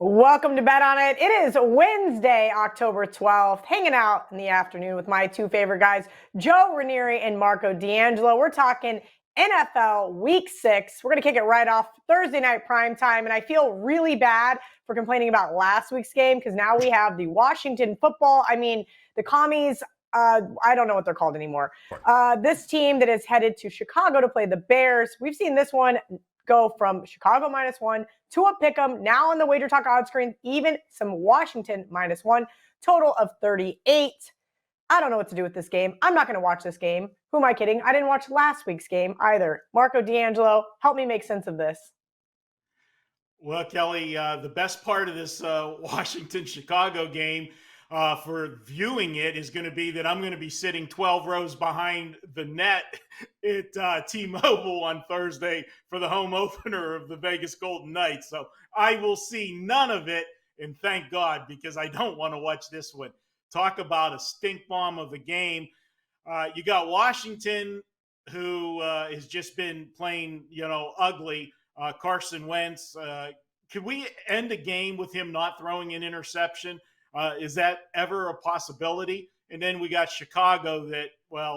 Welcome to Bet On It. It is Wednesday, October 12th, hanging out in the afternoon with my two favorite guys, Joe Raineri and Marco D'Angelo. We're talking NFL Week 6. We're going to kick it right off Thursday night prime time, and I feel really bad for complaining about last week's game because now we have the Washington the commies. I don't know what they're called anymore. This team that is headed to Chicago to play the Bears. We've seen this one go from Chicago -1 to a pick'em. Now on the WagerTalk odds screen, even some Washington -1, total of 38. I don't know what to do with this game. I'm not going to watch this game. Who am I kidding? I didn't watch last week's game either. Marco D'Angelo, help me make sense of this. Well, Kelly, the best part of this Washington-Chicago game for viewing it is going to be that I'm going to be sitting 12 rows behind the net at T-Mobile on Thursday for the home opener of the Vegas Golden Knights. So I will see none of it, and thank God, because I don't want to watch this one. Talk about a stink bomb of a game. You got Washington, who has just been playing, ugly. Carson Wentz. Could we end a game with him not throwing an interception? Is that ever a possibility? And then we got Chicago that,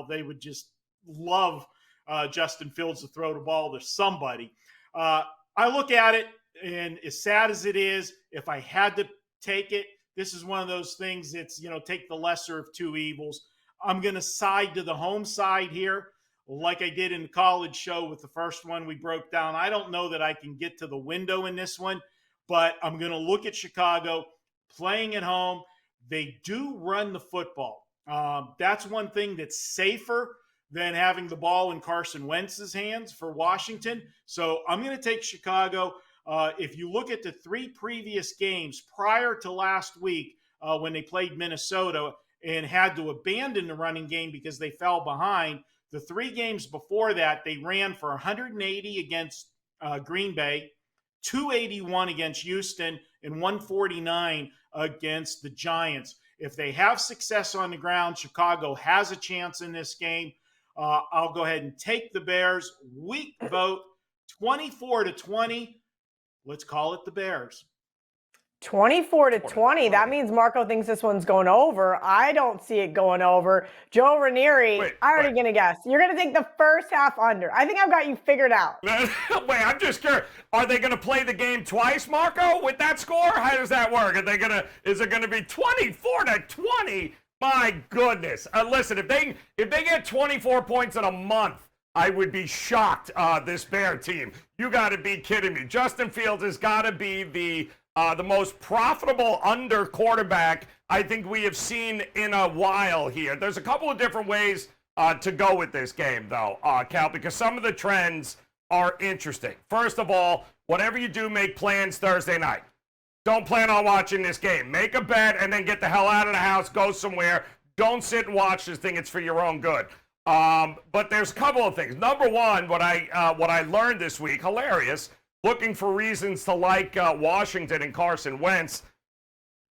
they would just love Justin Fields to throw the ball to somebody. I look at it, and as sad as it is, if I had to take it, this is one of those things that's, take the lesser of two evils. I'm going to side to the home side here, like I did in the college show with the first one we broke down. I don't know that I can get to the window in this one, but I'm going to look at Chicago playing at home. They do run the football. That's one thing that's safer than having the ball in Carson Wentz's hands for Washington. So I'm going to take Chicago. If you look at the three previous games prior to last week when they played Minnesota and had to abandon the running game because they fell behind, the three games before that, they ran for 180 against Green Bay, 281 against Houston, and 149 against the Giants. If they have success on the ground, Chicago has a chance in this game. I'll go ahead and take the Bears. Weak vote, 24-20. Let's call it the Bears. 24-20. That means Marco thinks this one's going over. I don't see it going over. Joe Raineri, I'm already going to guess. You're going to take the first half under. I think I've got you figured out. Wait, I'm just curious. Are they going to play the game twice, Marco, with that score? How does that work? Is it going to be 24-20? My goodness. Listen, if they get 24 points in a month, I would be shocked, this Bear team. You got to be kidding me. Justin Fields has got to be the most profitable under quarterback I think we have seen in a while here. There's a couple of different ways to go with this game, though, Cal, because some of the trends are interesting. First of all, whatever you do, make plans Thursday night. Don't plan on watching this game. Make a bet and then get the hell out of the house, go somewhere. Don't sit and watch this thing. It's for your own good. But there's a couple of things. Number one, what I learned this week, hilarious, looking for reasons to like Washington and Carson Wentz.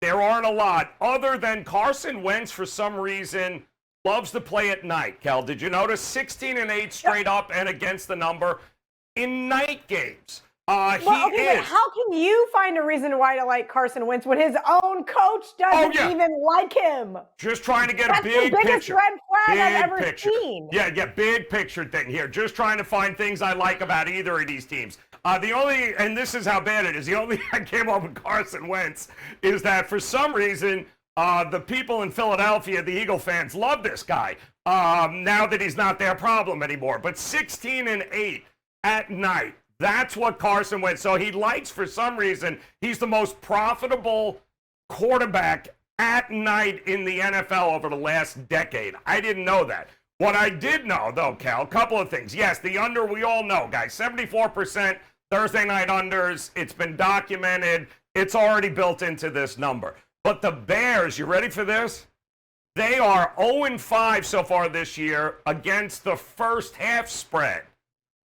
There aren't a lot, other than Carson Wentz, for some reason, loves to play at night. Cal, did you notice 16-8 straight up and against the number in night games? But how can you find a reason why to like Carson Wentz when his own coach doesn't even like him? Just trying to get a big picture. That's the biggest red flag I've ever seen. Yeah, big picture thing here. Just trying to find things I like about either of these teams. And this is how bad it is, the only thing I came up with Carson Wentz is that for some reason, the people in Philadelphia, the Eagle fans, love this guy now that he's not their problem anymore. But 16-8 at night. That's what Carson Wentz. So he likes, for some reason, he's the most profitable quarterback at night in the NFL over the last decade. I didn't know that. What I did know, though, Cal, a couple of things. Yes, the under, we all know, guys, 74% Thursday night unders. It's been documented. It's already built into this number. But the Bears, you ready for this? They are 0-5 so far this year against the first half spread.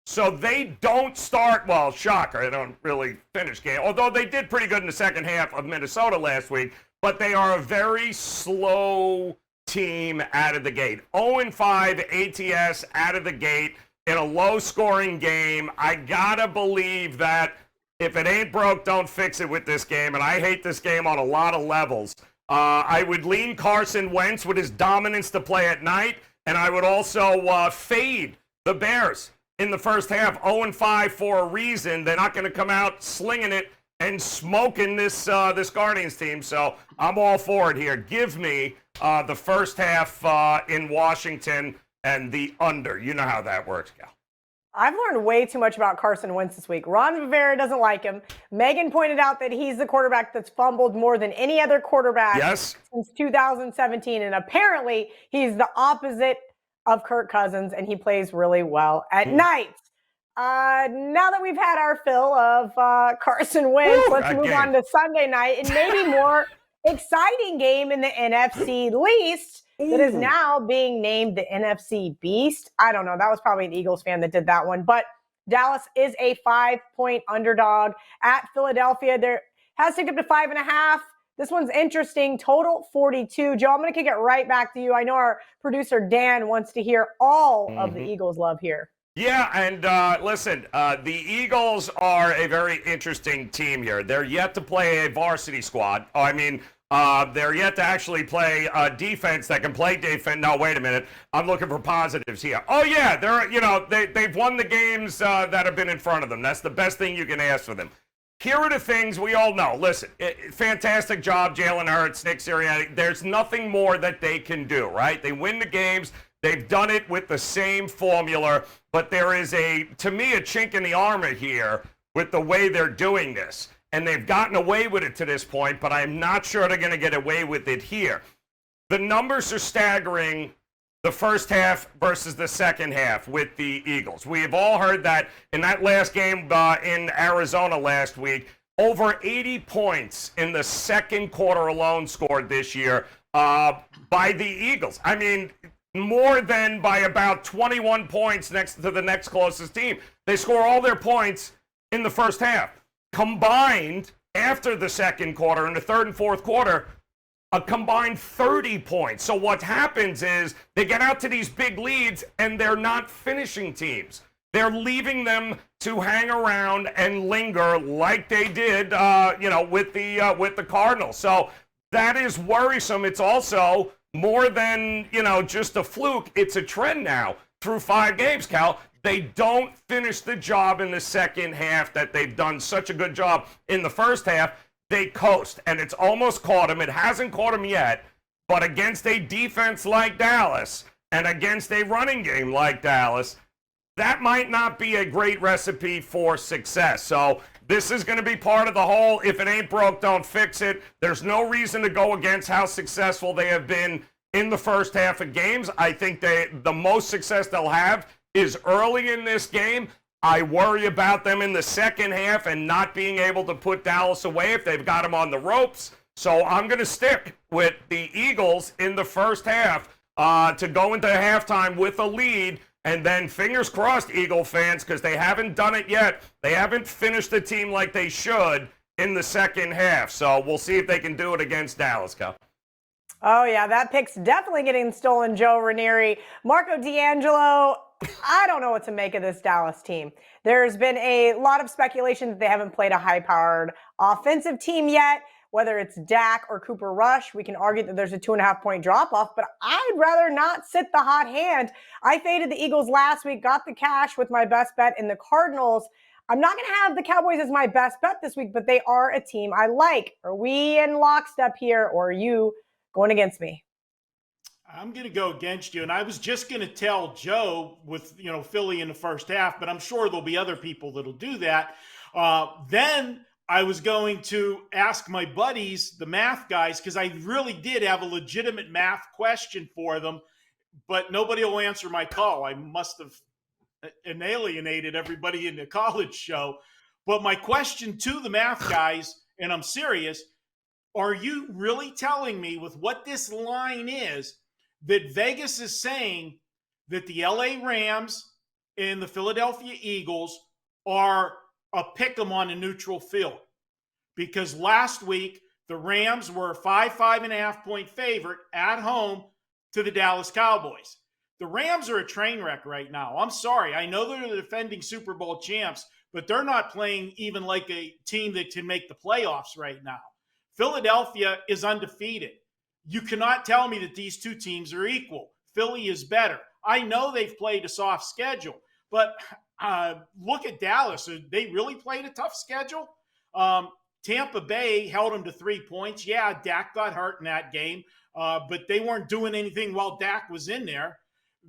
So they don't start, well, shocker, they don't really finish game, although they did pretty good in the second half of Minnesota last week, but they are a very slow team out of the gate. 0-5 ATS out of the gate in a low-scoring game. I gotta believe that if it ain't broke, don't fix it with this game. And I hate this game on a lot of levels. I would lean Carson Wentz with his dominance to play at night. And I would also fade the Bears in the first half. 0-5 for a reason. They're not going to come out slinging it and smoking this Guardians team. So I'm all for it here. Give me the first half in Washington and the under. You know how that works, Cal. I've learned way too much about Carson Wentz this week. Ron Rivera doesn't like him. Megan pointed out that he's the quarterback that's fumbled more than any other quarterback since 2017. And apparently he's the opposite of Kirk Cousins, and he plays really well at night. Now that we've had our fill of Carson Wentz, let's move on to Sunday night and maybe more exciting game in the NFC least that is now being named the NFC Beast. I don't know. That was probably an Eagles fan that did that one. But Dallas is a 5-point underdog at Philadelphia. There has ticked up to 5.5. This one's interesting. Total 42. Joe, I'm going to kick it right back to you. I know our producer Dan wants to hear all of the Eagles love here. Yeah, and listen, the Eagles are a very interesting team here. They're yet to play a varsity squad. They're yet to actually play defense that can play defense. No, wait a minute. I'm looking for positives here. Oh yeah, they've won the games that have been in front of them. That's the best thing you can ask for them. Here are the things we all know. Listen, fantastic job, Jalen Hurts, Nick Sirianni. There's nothing more that they can do, right? They win the games. They've done it with the same formula, but there is to me, a chink in the armor here with the way they're doing this. And they've gotten away with it to this point, but I'm not sure they're going to get away with it here. The numbers are staggering, the first half versus the second half with the Eagles. We have all heard that in that last game in Arizona last week, over 80 points in the second quarter alone scored this year by the Eagles. I mean, more than by about 21 points next to the next closest team. They score all their points in the first half. Combined, after the second quarter, in the third and fourth quarter, a combined 30 points. So what happens is they get out to these big leads, and they're not finishing teams. They're leaving them to hang around and linger like they did, with the Cardinals. So that is worrisome. It's also more than, just a fluke. It's a trend now through 5 games, Cal. They don't finish the job in the second half that they've done such a good job in the first half. They coast, and it's almost caught them. It hasn't caught them yet, but against a defense like Dallas and against a running game like Dallas, that might not be a great recipe for success. So this is going to be part of the whole, if it ain't broke, don't fix it. There's no reason to go against how successful they have been in the first half of games. I think the most success they'll have is early in this game. I worry about them in the second half and not being able to put Dallas away if they've got them on the ropes. So I'm going to stick with the Eagles in the first half to go into halftime with a lead. And then fingers crossed, Eagle fans, because they haven't done it yet. They haven't finished the team like they should in the second half. So we'll see if they can do it against Dallas, Cal. Oh, yeah, that pick's definitely getting stolen, Joe Raineri. Marco D'Angelo, I don't know what to make of this Dallas team. There's been a lot of speculation that they haven't played a high-powered offensive team yet, whether it's Dak or Cooper Rush. We can argue that there's a 2.5-point drop-off, but I'd rather not sit the hot hand. I faded the Eagles last week, got the cash with my best bet in the Cardinals. I'm not going to have the Cowboys as my best bet this week, but they are a team I like. Are we in lockstep here, or are you going against me? I'm going to go against you. And I was just going to tell Joe with, Philly in the first half, but I'm sure there'll be other people that'll do that. Then I was going to ask my buddies, the math guys, because I really did have a legitimate math question for them, but nobody will answer my call. I must have alienated everybody in the college show. But my question to the math guys, and I'm serious, are you really telling me with what this line is that Vegas is saying that the LA Rams and the Philadelphia Eagles are a pick'em on a neutral field? Because last week, the Rams were a 5.5 favorite at home to the Dallas Cowboys. The Rams are a train wreck right now. I'm sorry. I know they're the defending Super Bowl champs, but they're not playing even like a team that can make the playoffs right now. Philadelphia is undefeated. You cannot tell me that these two teams are equal. Philly is better. I know they've played a soft schedule, but look at Dallas. They really played a tough schedule. Tampa Bay held them to 3 points. Yeah, Dak got hurt in that game, but they weren't doing anything while Dak was in there.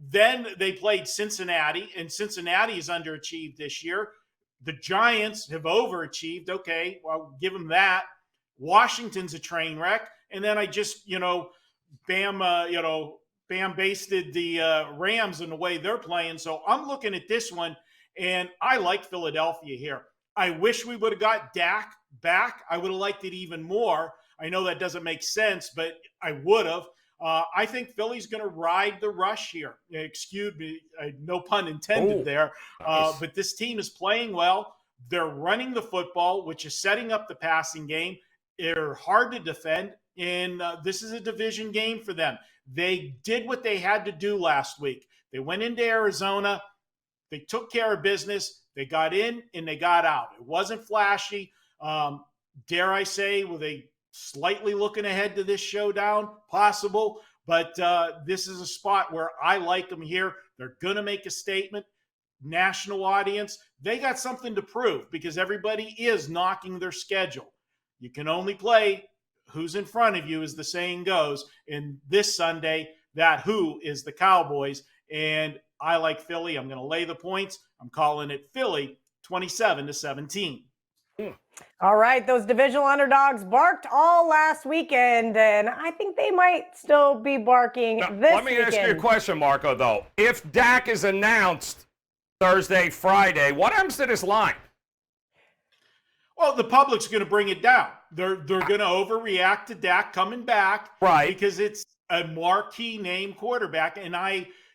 Then they played Cincinnati, and Cincinnati is underachieved this year. The Giants have overachieved. Okay, well, give them that. Washington's a train wreck. And then I just, bam basted the Rams in the way they're playing. So I'm looking at this one, and I like Philadelphia here. I wish we would have got Dak back. I would have liked it even more. I know that doesn't make sense, but I would have. I think Philly's going to ride the rush here. Excuse me, no pun intended there. Nice. But this team is playing well. They're running the football, which is setting up the passing game. They're hard to defend, and this is a division game for them. They did what they had to do last week. They went into Arizona. They took care of business. They got in and they got out. It wasn't flashy. Dare I say, were they slightly looking ahead to this showdown? Possible. But this is a spot where I like them here. They're going to make a statement. National audience, they got something to prove because everybody is knocking their schedule. You can only play who's in front of you, as the saying goes. And this Sunday, that who is the Cowboys. And I like Philly. I'm going to lay the points. I'm calling it Philly 27-17. All right, those divisional underdogs barked all last weekend, and I think they might still be barking Now, this let me weekend. ask you a question, Marco, though. If Dak is announced Thursday, Friday, what happens to this line? Well, the public's going to bring it down. They're going to overreact to Dak coming back, Right? Because it's a marquee name quarterback. And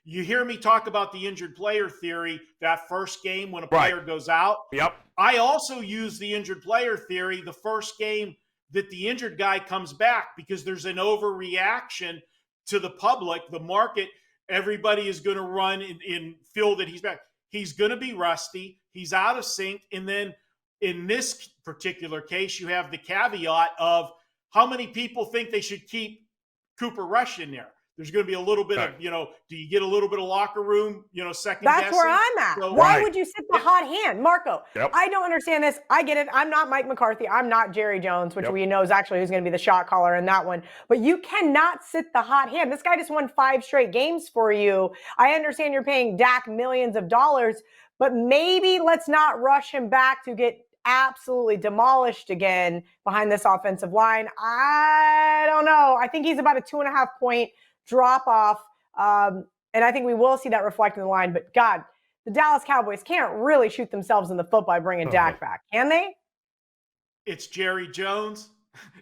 you hear me talk about the injured player theory. That first game when a player goes out. Yep. I also use the injured player theory the first game that the injured guy comes back because there's an overreaction to the public, the market. Everybody is going to run and feel that he's back. He's going to be rusty. He's out of sync, and then. In this particular case, you have the caveat of how many people think they should keep Cooper Rush in there. There's going to be a little bit of, do you get a little bit of locker room, second guessing? That's where I'm at. So, Why would you sit the hot hand? Marco, Yep. I don't understand this. I get it. I'm not Mike McCarthy. I'm not Jerry Jones, which we know is actually who's going to be the shot caller in that one. But you cannot sit the hot hand. This guy just won 5 straight games for you. I understand you're paying Dak millions of dollars, but maybe let's not rush him back to get absolutely demolished again behind this offensive line. I don't know. I think he's about a 2.5 point drop off. And I think we will see that reflected in the line. But God, the Dallas Cowboys can't really shoot themselves in the foot by bringing Dak back, can they? It's Jerry Jones.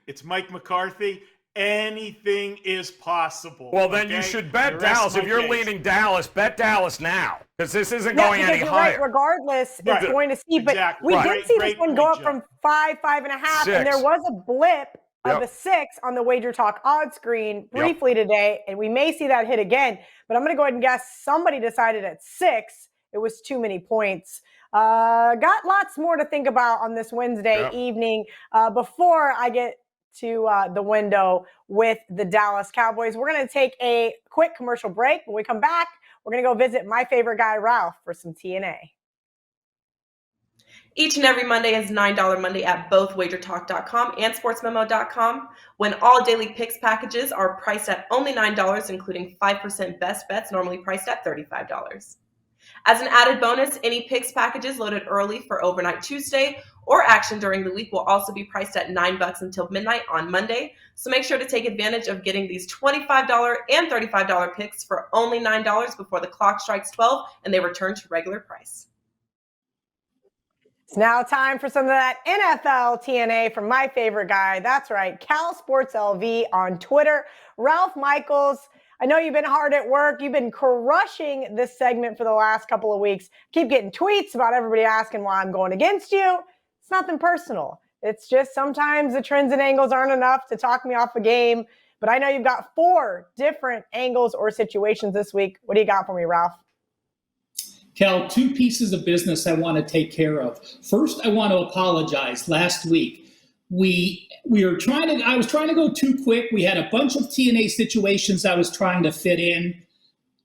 It's Mike McCarthy. Anything is possible. Well, then you should bet Dallas. If you're leaning Dallas, bet Dallas now because this isn't going any higher. Right. Regardless, it's going to see. But we did see this one go up from 5, 5.5, and there was a blip of a 6 on the WagerTalk odds screen briefly today, and we may see that hit again. But I'm going to go ahead and guess somebody decided at 6 it was too many points. Got lots more to think about on this Wednesday evening. Before I get to the window with the Dallas Cowboys, we're going to take a quick commercial break. When we come back, we're going to go visit my favorite guy, Ralph, for some TNA. Each and every Monday is $9 Monday at both WagerTalk.com and SportsMemo.com, when all daily picks packages are priced at only $9, including 5% best bets, normally priced at $35. As an added bonus, any picks packages loaded early for Overnight Tuesday or action during the week will also be priced at $9 until midnight on Monday. So make sure to take advantage of getting these $25 and $35 picks for only $9 before the clock strikes 12 and they return to regular price. It's now time for some of that NFL TNA from my favorite guy. That's right, Cal Sports LV on Twitter. Ralph Michaels, I know you've been hard at work. You've been crushing this segment for the last couple of weeks. Keep getting tweets about everybody asking why I'm going against you. It's nothing personal. It's just sometimes the trends and angles aren't enough to talk me off a game. But I know you've got 4 different angles or situations this week. What do you got for me, Ralph? Cal, two pieces of business I want to take care of. First, I want to apologize. Last week, I was trying to go too quick. We had a bunch of TNA situations I was trying to fit in.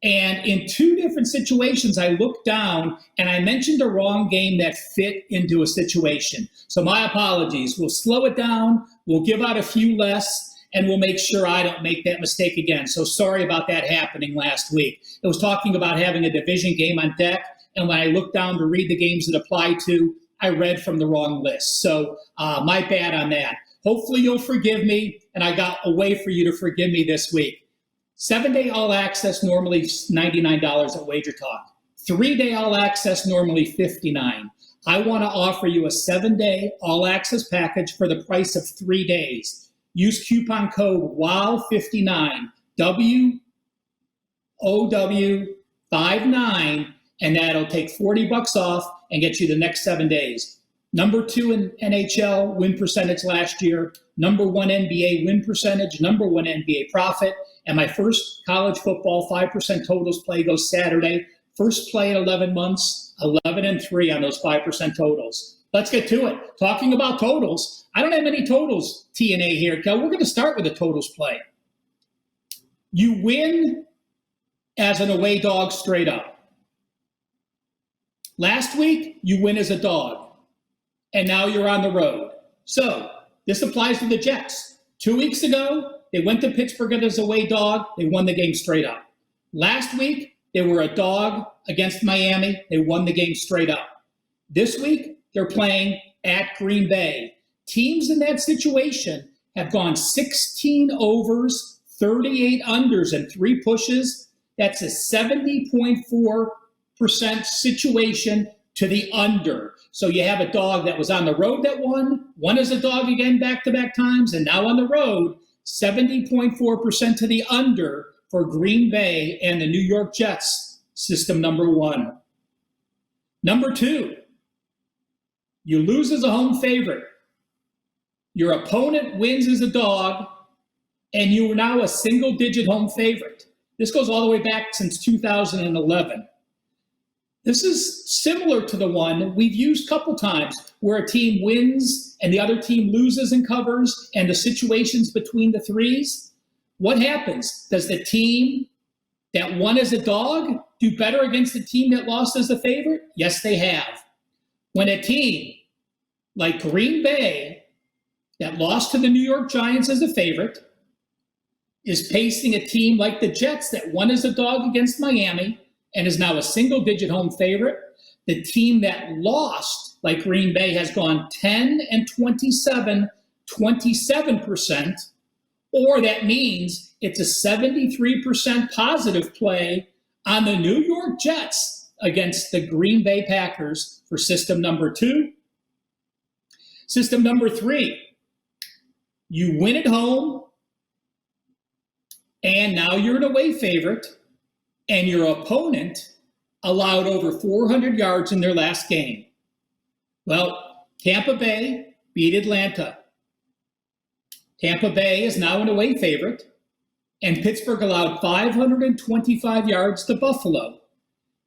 And in two different situations, I looked down and I mentioned a wrong game that fit into a situation. So my apologies. We'll slow it down. We'll give out a few less, and we'll make sure I don't make that mistake again. So sorry about that happening last week. It was talking about having a division game on deck, and when I looked down to read the games it applied to, I read from the wrong list. So my bad on that. Hopefully you'll forgive me, and I got a way for you to forgive me this week. 7-day all access, normally $99 at WagerTalk. 3-day all access, normally $59. I want to offer you a 7-day all access package for the price of 3 days. Use coupon code WOW59, WOW59, and that'll take $40 off and get you the next 7 days. Number 2 in NHL win percentage last year, number 1 NBA win percentage, number 1 NBA profit, and my first college football 5% totals play goes Saturday. First play in 11 months, 11-3 on those 5% totals. Let's get to it. Talking about totals, I don't have any totals TNA here, Kel. We're going to start with a totals play. You win as an away dog straight up. Last week, you win as a dog. And now you're on the road. So this applies to the Jets. 2 weeks ago, they went to Pittsburgh as a away dog. They won the game straight up. Last week, they were a dog against Miami. They won the game straight up. This week, they're playing at Green Bay. Teams in that situation have gone 16 overs, 38 unders, and 3 pushes. That's a 70.4% situation to the under. So you have a dog that was on the road that won as a dog again back-to-back times, and now on the road, 70.4% to the under for Green Bay and the New York Jets, system number 1. Number 2, you lose as a home favorite. Your opponent wins as a dog, and you are now a single-digit home favorite. This goes all the way back since 2011. This is similar to the one we've used a couple times where a team wins and the other team loses and covers, and the situations between the threes. What happens? Does the team that won as a dog do better against the team that lost as a favorite? Yes, they have. When a team like Green Bay that lost to the New York Giants as a favorite is pacing a team like the Jets that won as a dog against Miami and is now a single-digit home favorite. The team that lost, like Green Bay, has gone 10-27, 27%, or that means it's a 73% positive play on the New York Jets against the Green Bay Packers for system number 2. System number 3, you win at home, and now you're an away favorite, and your opponent allowed over 400 yards in their last game. Well, Tampa Bay beat Atlanta. Tampa Bay is now an away favorite, and Pittsburgh allowed 525 yards to Buffalo.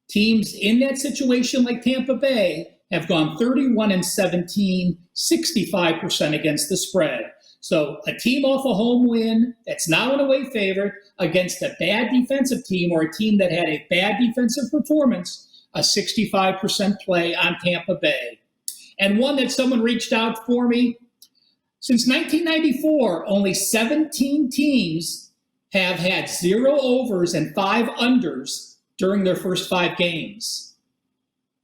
Teams in that situation like Tampa Bay have gone 31-17, 65% against the spread. So a team off a home win that's now an away favorite against a bad defensive team or a team that had a bad defensive performance, a 65% play on Tampa Bay. And one that someone reached out for me, since 1994, only 17 teams have had 0 overs and 5 unders during their first 5 games.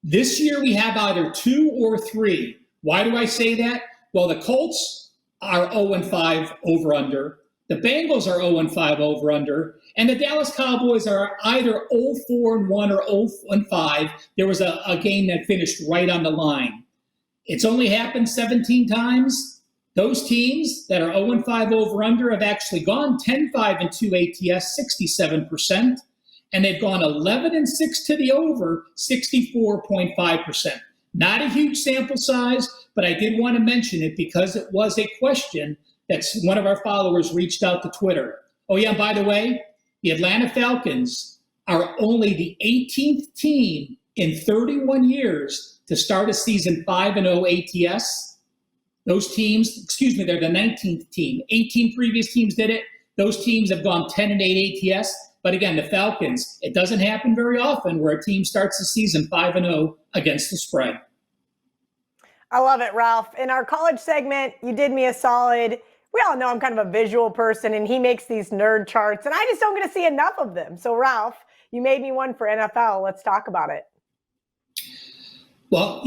This year we have either 2 or 3. Why do I say that? Well, the Colts are 0-5 over-under. The Bengals are 0-5 over-under. And the Dallas Cowboys are either 0-4-1 or 0-5. There was a game that finished right on the line. It's only happened 17 times. Those teams that are 0-5 over-under have actually gone 10-5-2 ATS, 67%. And they've gone 11-6 to the over, 64.5%. Not a huge sample size, but I did want to mention it because it was a question that one of our followers reached out to Twitter. Oh, yeah, and by the way, the Atlanta Falcons are only the 18th team in 31 years to start a season 5-0 ATS. Those teams, they're the 19th team. 18 previous teams did it. Those teams have gone 10-8 ATS. But again, the Falcons, it doesn't happen very often where a team starts the season 5-0 against the spread. I love it, Ralph. In our college segment, you did me a solid. We all know I'm kind of a visual person, and he makes these nerd charts, and I just don't get to see enough of them. So, Ralph, you made me one for NFL. Let's talk about it. Well,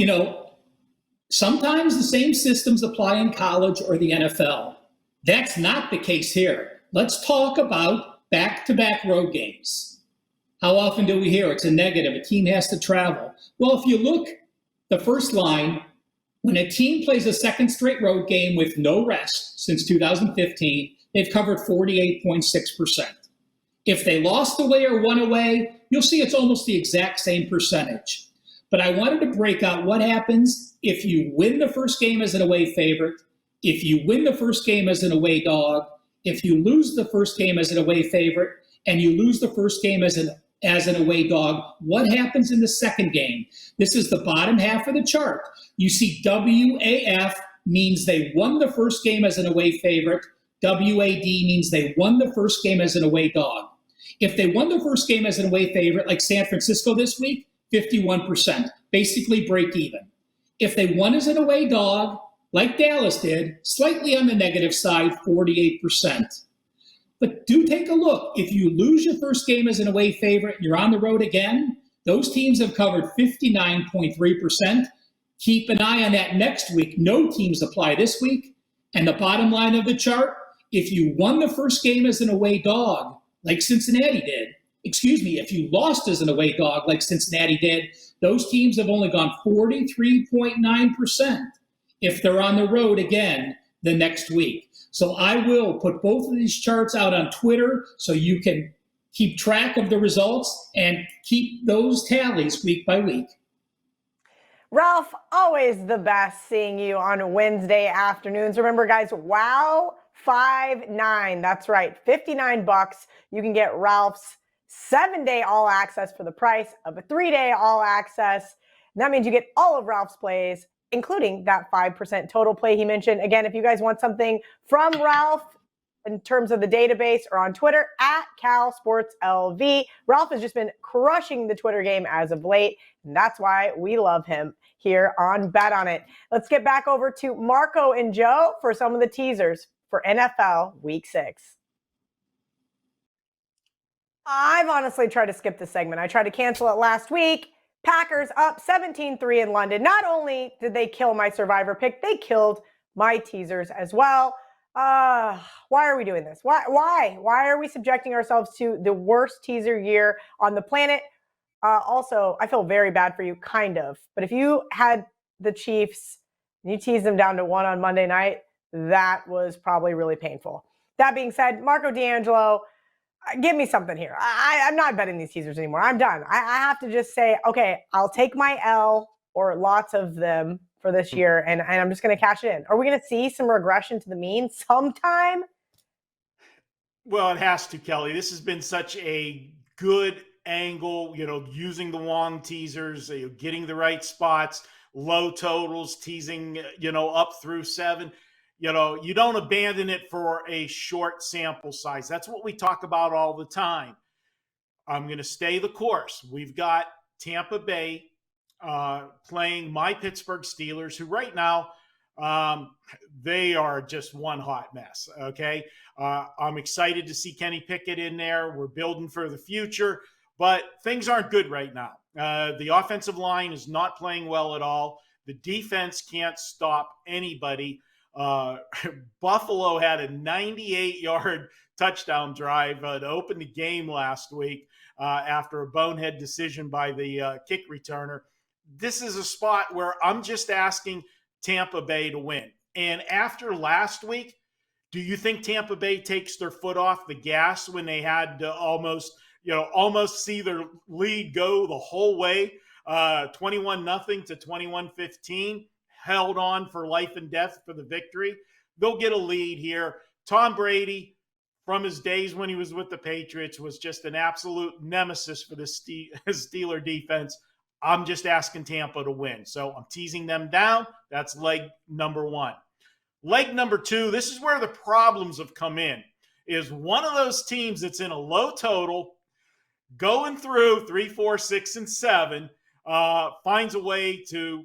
sometimes the same systems apply in college or the NFL. That's not the case here. Let's talk about back-to-back road games. How often do we hear it's a negative? A team has to travel. Well, if you look, the first line, when a team plays a second straight road game with no rest since 2015, they've covered 48.6%. If they lost away or won away, you'll see it's almost the exact same percentage. But I wanted to break out what happens if you win the first game as an away favorite, if you win the first game as an away dog, if you lose the first game as an away favorite, and you lose the first game as an away dog, what happens in the second game? This is the bottom half of the chart. You see WAF means they won the first game as an away favorite. WAD means they won the first game as an away dog. If they won the first game as an away favorite, like San Francisco this week, 51%, basically break even. If they won as an away dog, like Dallas did, slightly on the negative side, 48%. But do take a look. If you lose your first game as an away favorite and you're on the road again, those teams have covered 59.3%. Keep an eye on that next week. No teams apply this week. And the bottom line of the chart, if you won the first game as an away dog, like Cincinnati did, if you lost as an away dog like Cincinnati did, those teams have only gone 43.9% if they're on the road again the next week. So I will put both of these charts out on Twitter so you can keep track of the results and keep those tallies week by week. Ralph, always the best seeing you on Wednesday afternoons. Remember, guys, wow, 5-9. That's right, $59. You can get Ralph's 7-day all access for the price of a 3-day all access. And that means you get all of Ralph's plays, including that 5% total play he mentioned. Again, if you guys want something from Ralph in terms of the database, or on Twitter at CalSportsLV. Ralph has just been crushing the Twitter game as of late, and that's why we love him here on Bet On It. Let's get back over to Marco and Joe for some of the teasers for NFL Week 6. I've honestly tried to skip this segment. I tried to cancel it last week. Packers up 17-3 in London. Not only did they kill my survivor pick, they killed my teasers as well. Why are we doing this? Why are we subjecting ourselves to the worst teaser year on the planet? Also, I feel very bad for you, kind of. But if you had the Chiefs and you teased them down to 1 on Monday night, that was probably really painful. That being said, Marco D'Angelo, give me something here. I'm not betting these teasers anymore. I'm done. I have to just say, okay, I'll take my L, or lots of them, for this year, and I'm just going to cash it in. Are we going to see some regression to the mean sometime? Well, it has to, Kelly. This has been such a good angle, using the Wong teasers, getting the right spots, low totals, teasing, up through 7. You don't abandon it for a short sample size. That's what we talk about all the time. I'm going to stay the course. We've got Tampa Bay playing my Pittsburgh Steelers, who right now, they are just one hot mess, okay? I'm excited to see Kenny Pickett in there. We're building for the future, but things aren't good right now. The offensive line is not playing well at all. The defense can't stop anybody. Buffalo had a 98-yard touchdown drive to open the game last week after a bonehead decision by the kick returner. This is a spot where I'm just asking Tampa Bay to win. And after last week, do you think Tampa Bay takes their foot off the gas when they had to almost see their lead go the whole way, 21-0 to 21-15, held on for life and death for the victory? They'll get a lead here. Tom Brady, from his days when he was with the Patriots, was just an absolute nemesis for the Steeler defense. I'm just asking Tampa to win. So I'm teasing them down. That's leg number one. Leg number two, this is where the problems have come in, is one of those teams that's in a low total, going through 3, 4, 6, and 7, finds a way to,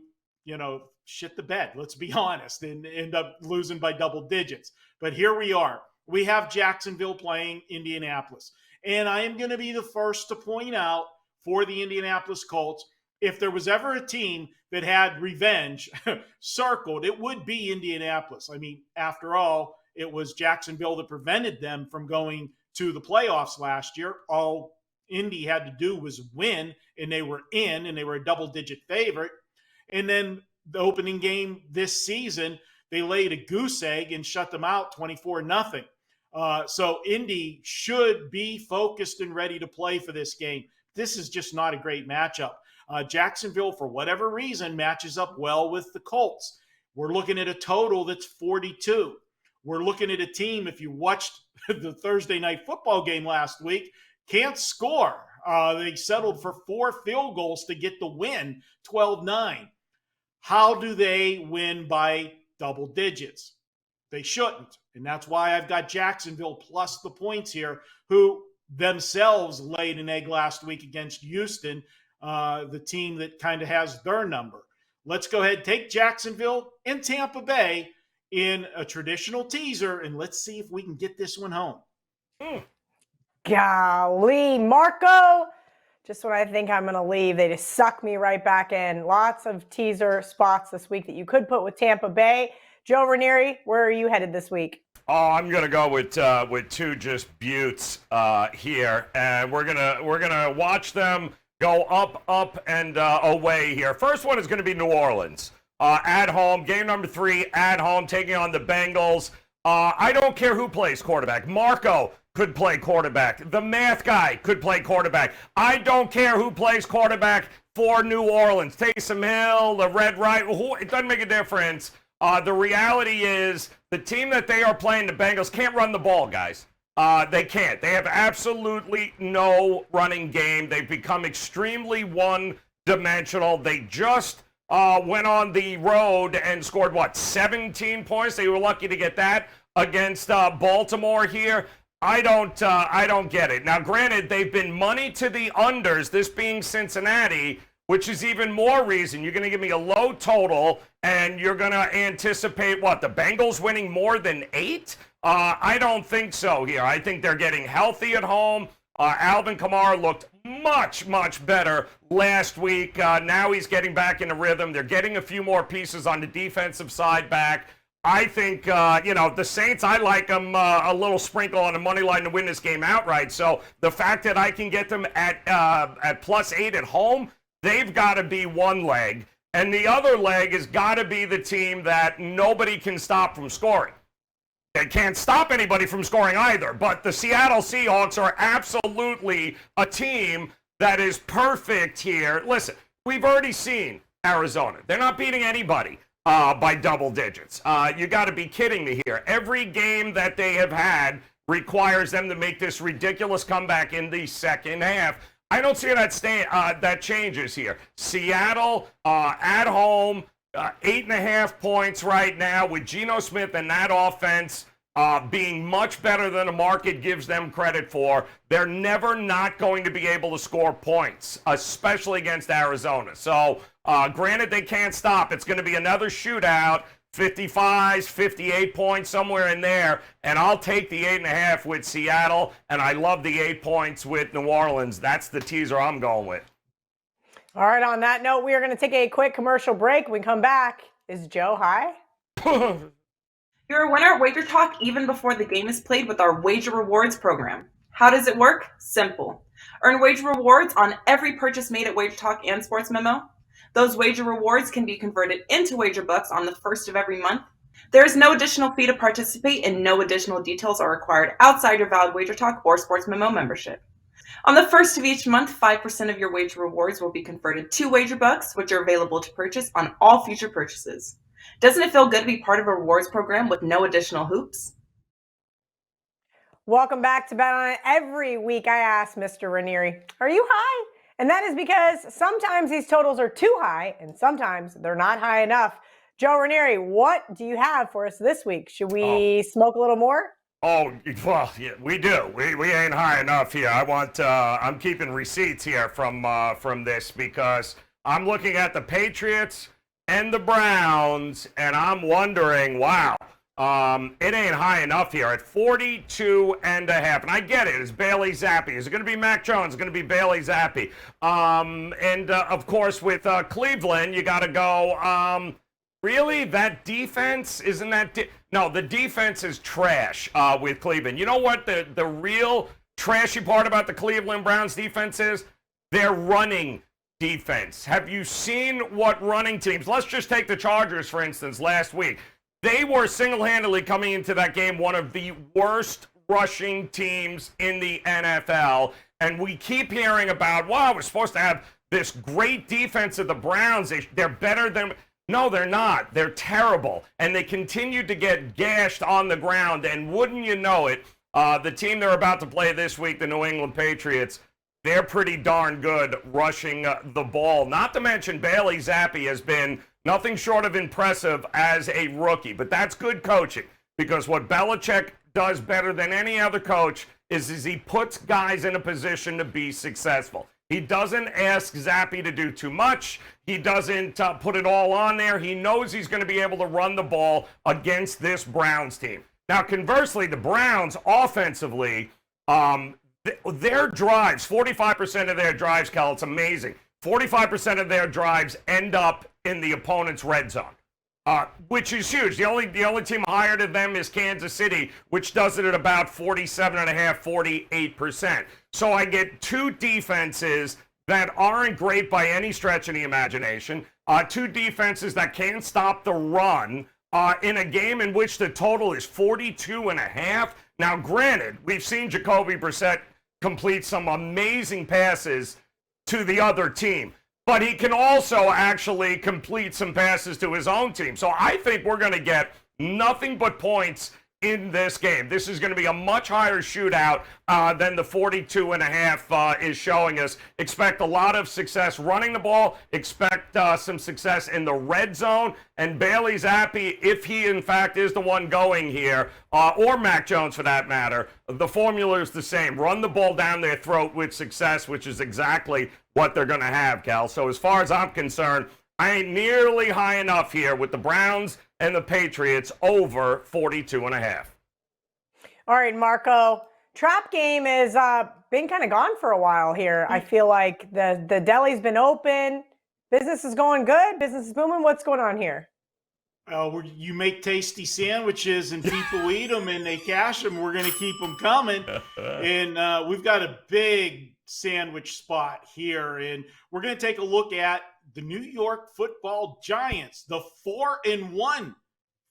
shit the bed, let's be honest, and end up losing by double digits. But here we are. We have Jacksonville playing Indianapolis. And I am going to be the first to point out for the Indianapolis Colts, if there was ever a team that had revenge circled, it would be Indianapolis. I mean, after all, it was Jacksonville that prevented them from going to the playoffs last year. All Indy had to do was win, and they were in, and they were a double-digit favorite. And then the opening game this season, they laid a goose egg and shut them out 24-0. So Indy should be focused and ready to play for this game. This is just not a great matchup. Jacksonville, for whatever reason, matches up well with the Colts. We're looking at a total that's 42. We're looking at a team, if you watched the Thursday night football game last week, can't score. They settled for 4 field goals to get the win, 12-9. How do they win by double digits? They shouldn't. And that's why I've got Jacksonville plus the points here, who themselves laid an egg last week against Houston, the team that kind of has their number. Let's go ahead, take Jacksonville and Tampa Bay in a traditional teaser, and let's see if we can get this one home. Golly, Marco. Just when I think I'm going to leave, they just suck me right back in. Lots of teaser spots this week that you could put with Tampa Bay. Joe Raineri, where are you headed this week? Oh, I'm gonna go with two just buttes here, and we're gonna watch them go up, and away here. First one is gonna be New Orleans at home, game number 3 at home, taking on the Bengals. I don't care who plays quarterback. Marco could play quarterback. The math guy could play quarterback. I don't care who plays quarterback for New Orleans. Taysom Hill, the Red Right, it doesn't make a difference. The reality is the team that they are playing, the Bengals, can't run the ball, guys. They can't. They have absolutely no running game. They've become extremely one-dimensional. They just went on the road and scored, 17 points? They were lucky to get that against Baltimore here. I don't get it. Now, granted, they've been money to the unders, this being Cincinnati, which is even more reason. You're going to give me a low total, and you're going to anticipate, the Bengals winning more than 8? I don't think so here. I think they're getting healthy at home. Alvin Kamara looked much, much better last week. Now he's getting back into rhythm. They're getting a few more pieces on the defensive side back. I think, the Saints, I like them a little sprinkle on the money line to win this game outright. So the fact that I can get them at +8 at home, they've got to be one leg. And the other leg has got to be the team that nobody can stop from scoring. They can't stop anybody from scoring either. But the Seattle Seahawks are absolutely a team that is perfect here. Listen, we've already seen Arizona. They're not beating anybody by double digits. You got to be kidding me here. Every game that they have had requires them to make this ridiculous comeback in the second half. I don't see that changes here. Seattle at home, 8.5 points right now with Geno Smith and that offense being much better than the market gives them credit for. They're never not going to be able to score points, especially against Arizona. So, granted, they can't stop. It's going to be another shootout, 55, 58 points, somewhere in there. And I'll take the 8.5 with Seattle, and I love the 8 points with New Orleans. That's the teaser I'm going with. All right, on that note, we are going to take a quick commercial break. When we come back, is Joe high? You're a winner at WagerTalk even before the game is played with our Wager Rewards program. How does it work? Simple. Earn Wager Rewards on every purchase made at WagerTalk and Sports Memo. Those Wager Rewards can be converted into Wager Bucks on the first of every month. There is no additional fee to participate, and no additional details are required outside your valid WagerTalk or Sports Memo membership. On the first of each month, 5% of your Wager Rewards will be converted to Wager Bucks, which are available to purchase on all future purchases. Doesn't it feel good to be part of a rewards program with no additional hoops? Welcome back to Bet On It. Every week I ask Mr. Raineri, are you high? And that is because sometimes these totals are too high and sometimes they're not high enough. Joe Ranieri, what do you have for us this week? Should we smoke a little more? Oh, well, yeah, we do. We ain't high enough here. I'm keeping receipts here from this because I'm looking at the Patriots and the Browns, and I'm wondering, wow, it ain't high enough here at 42.5. And I get it. It's Bailey Zappi. Is it going to be Mac Jones? It's going to be Bailey Zappi. Of course, with Cleveland, you got to go, really? That defense? Isn't that... No, the defense is trash with Cleveland. You know what the real trashy part about the Cleveland Browns defense is? Their running defense. Have you seen what running teams... Let's just take the Chargers, for instance, last week. They were single-handedly coming into that game one of the worst rushing teams in the NFL. And we keep hearing about, wow, we're supposed to have this great defense of the Browns. They're better than... No, they're not. They're terrible. And they continue to get gashed on the ground. And wouldn't you know it, the team they're about to play this week, the New England Patriots, they're pretty darn good rushing the ball. Not to mention Bailey Zappi has been nothing short of impressive as a rookie. But that's good coaching because what Belichick does better than any other coach is he puts guys in a position to be successful. He doesn't ask Zappi to do too much. He doesn't put it all on there. He knows he's going to be able to run the ball against this Browns team. Now, conversely, the Browns offensively, their drives, 45% of their drives, Cal, it's amazing. 45% of their drives end up in the opponent's red zone, which is huge. The only team higher than them is Kansas City, which does it at about 47.5%, 48%. So I get two defenses that aren't great by any stretch of the imagination, two defenses that can't stop the run in a game in which the total is 42.5. Now, granted, we've seen Jacoby Brissett complete some amazing passes to the other team, but he can also actually complete some passes to his own team. So I think we're going to get nothing but points in this game. This is going to be a much higher shootout than the 42.5 is showing us. Expect a lot of success running the ball. Expect some success in the red zone. And Bailey Zappi, if he in fact is the one going here, or Mac Jones for that matter, the formula is the same. Run the ball down their throat with success, which is exactly what they're going to have, Cal. So as far as I'm concerned, I ain't nearly high enough here with the Browns and the Patriots over 42.5. All right, Marco. Trap game has been kind of gone for a while here. I feel like the deli's been open. Business is going good. Business is booming. What's going on here? You make tasty sandwiches and people eat them and they cash them. We're going to keep them coming. And we've got a big sandwich spot here. And we're going to take a look at the New York Football Giants, the 4-1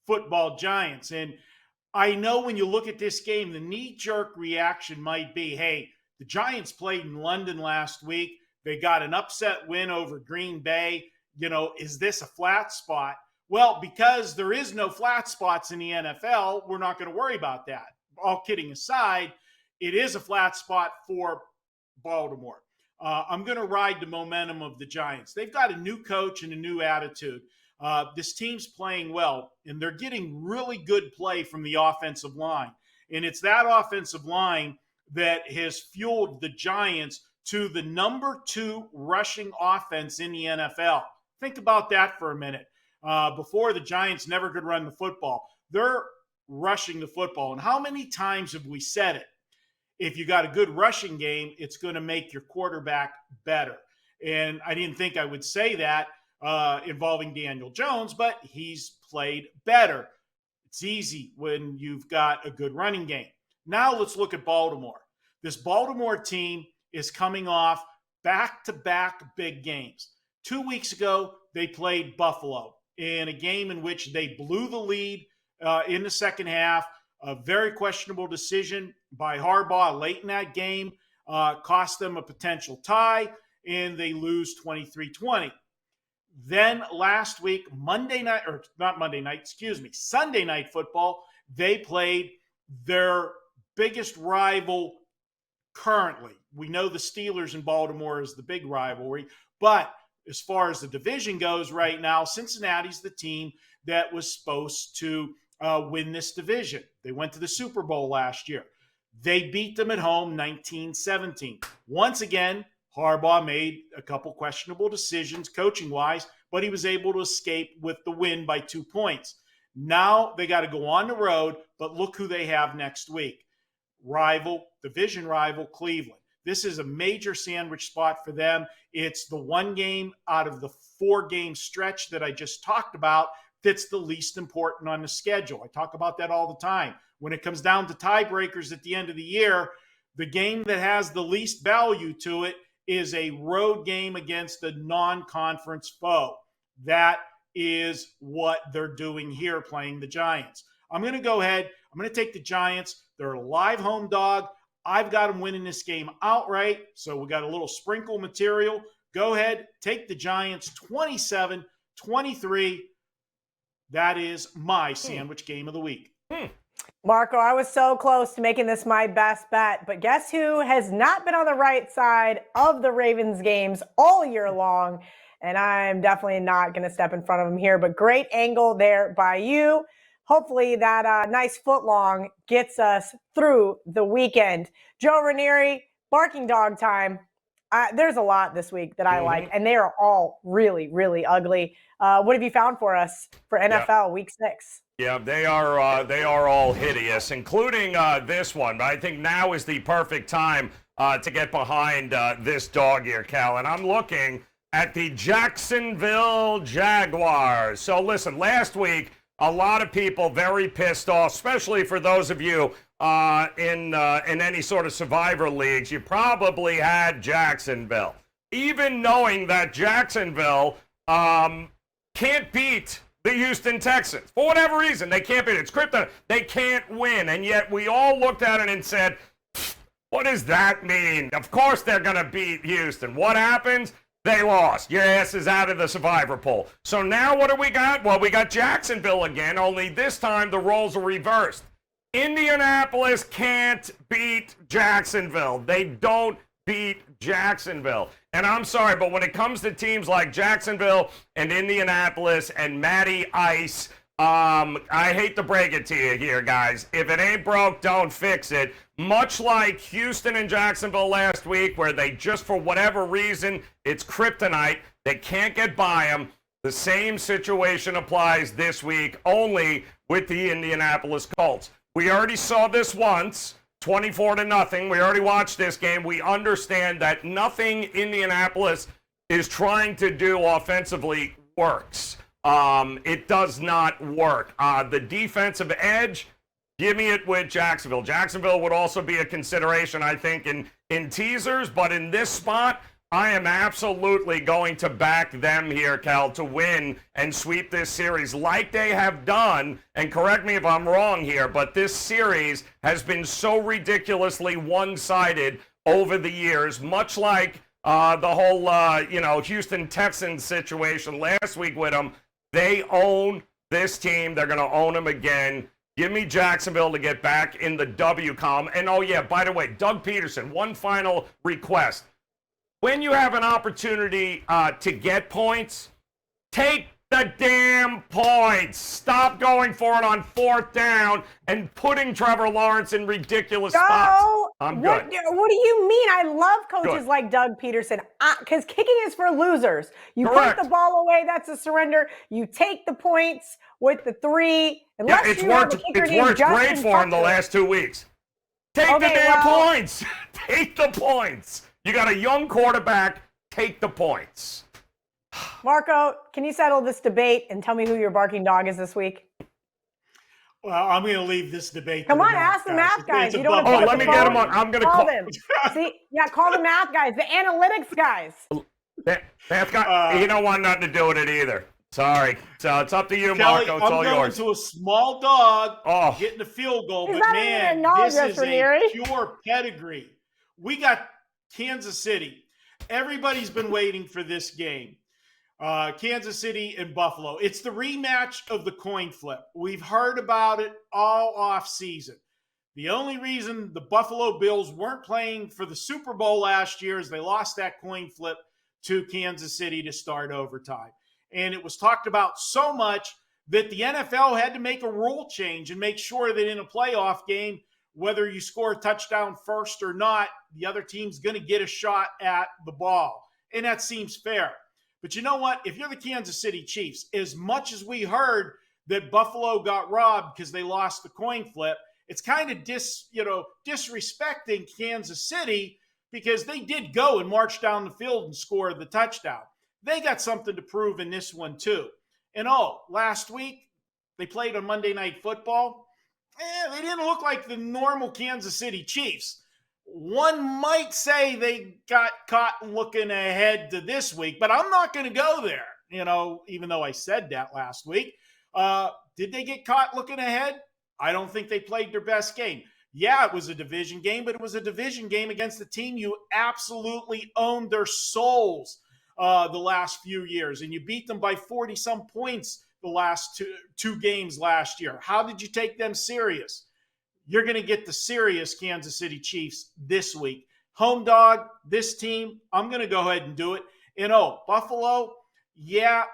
Football Giants. And I know when you look at this game, the knee-jerk reaction might be, hey, the Giants played in London last week. They got an upset win over Green Bay. You know, is this a flat spot? Well, because there is no flat spots in the NFL, we're not going to worry about that. All kidding aside, it is a flat spot for Baltimore. I'm going to ride the momentum of the Giants. They've got a new coach and a new attitude. This team's playing well, and they're getting really good play from the offensive line. And it's that offensive line that has fueled the Giants to the number 2 rushing offense in the NFL. Think about that for a minute. Before, the Giants never could run the football. They're rushing the football. And how many times have we said it? If you got a good rushing game, it's going to make your quarterback better. And I didn't think I would say that involving Daniel Jones, but he's played better. It's easy when you've got a good running game. Now let's look at Baltimore. This Baltimore team is coming off back-to-back big games. 2 weeks ago, they played Buffalo in a game in which they blew the lead in the second half. A very questionable decision by Harbaugh late in that game cost them a potential tie, and they lose 23-20. Then last week, Sunday Night Football, they played their biggest rival currently. We know the Steelers in Baltimore is the big rivalry, but as far as the division goes right now, Cincinnati's the team that was supposed to win this division. They went to the Super Bowl last year. They beat them at home 19-17. Once again, Harbaugh made a couple questionable decisions coaching-wise, but he was able to escape with the win by 2 points. Now they got to go on the road, but look who they have next week. Division rival, Cleveland. This is a major sandwich spot for them. It's the one game out of the 4-game stretch that I just talked about that's the least important on the schedule. I talk about that all the time. When it comes down to tiebreakers at the end of the year, the game that has the least value to it is a road game against a non-conference foe. That is what they're doing here, playing the Giants. I'm going to go ahead. I'm going to take the Giants. They're a live home dog. I've got them winning this game outright, so we got a little sprinkle material. Go ahead, take the Giants 27-23. That is my sandwich game of the week. Marco, I was so close to making this my best bet, but guess who has not been on the right side of the Ravens games all year long? And I'm definitely not going to step in front of him here, but great angle there by you. Hopefully that nice foot long gets us through the weekend. Joe Raineri, barking dog time. There's a lot this week that I like, and they are all really, really ugly. What have you found for us for NFL Week 6? Yeah, they are all hideous, including this one. But I think now is the perfect time to get behind this dog here, Cal. And I'm looking at the Jacksonville Jaguars. So listen, last week, a lot of people very pissed off, especially for those of you in any sort of survivor leagues. You probably had Jacksonville. Even knowing that Jacksonville can't beat the Houston Texans. For whatever reason, they can't beat it. It's kryptonite. They can't win. And yet we all looked at it and said, what does that mean? Of course they're going to beat Houston. What happens? They lost. Your ass is out of the survivor pool. So now what do we got? Well, we got Jacksonville again, only this time the roles are reversed. Indianapolis can't beat Jacksonville. They don't beat Jacksonville. And I'm sorry, but when it comes to teams like Jacksonville and Indianapolis and Matty Ice, I hate to break it to you here, guys. If it ain't broke, don't fix it. Much like Houston and Jacksonville last week, where they just, for whatever reason, it's kryptonite. They can't get by them. The same situation applies this week, only with the Indianapolis Colts. We already saw this once, 24-0. We already watched this game. We understand that nothing Indianapolis is trying to do offensively works. It does not work. The defensive edge, give me it with Jacksonville. Jacksonville would also be a consideration, I think, in teasers, but in this spot, I am absolutely going to back them here, Cal, to win and sweep this series like they have done. And correct me if I'm wrong here, but this series has been so ridiculously one-sided over the years, much like the whole, Houston Texans situation last week with them. They own this team. They're going to own them again. Give me Jacksonville to get back in the W column. And, oh, yeah, by the way, Doug Peterson, one final request. When you have an opportunity to get points, take the damn points. Stop going for it on 4th down and putting Trevor Lawrence in ridiculous spots. I'm good. What do you mean? I love coaches like Doug Peterson because kicking is for losers. You Correct. put the ball away, that's a surrender. You take the points with the 3. Unless it's worked great for him the last 2 weeks. Take the damn points. Take the points. You got a young quarterback. Take the points. Marco, can you settle this debate and tell me who your barking dog is this week? Well, I'm going to leave this debate. Come on, ask the math guys. You don't want to let me get them on. I'm going to call them. See, call the math guys, the analytics guys. Math guy, you don't want nothing to do with it either. Sorry. So it's up to you, Kelly, Marco. It's all yours. I'm going to a small dog getting a field goal, but man, this is a pure pedigree. We got Kansas City. Everybody's been waiting for this game. Kansas City and Buffalo. It's the rematch of the coin flip. We've heard about it all off season. The only reason the Buffalo Bills weren't playing for the Super Bowl last year is they lost that coin flip to Kansas City to start overtime. And it was talked about so much that the NFL had to make a rule change and make sure that in a playoff game, whether you score a touchdown first or not, the other team's going to get a shot at the ball. And that seems fair. But you know what? If you're the Kansas City Chiefs, as much as we heard that Buffalo got robbed because they lost the coin flip, it's kind of disrespecting Kansas City because they did go and march down the field and score the touchdown. They got something to prove in this one too. And last week they played on Monday Night Football. They didn't look like the normal Kansas City Chiefs. One might say they got caught looking ahead to this week, but I'm not going to go there, even though I said that last week. Did they get caught looking ahead? I don't think they played their best game. Yeah, it was a division game, but it was a division game against a team you absolutely owned their souls the last few years, and you beat them by 40-some points the last two games last year. How did you take them serious? You're going to get the serious Kansas City Chiefs this week. Home dog, this team, I'm going to go ahead and do it. And Buffalo, yeah,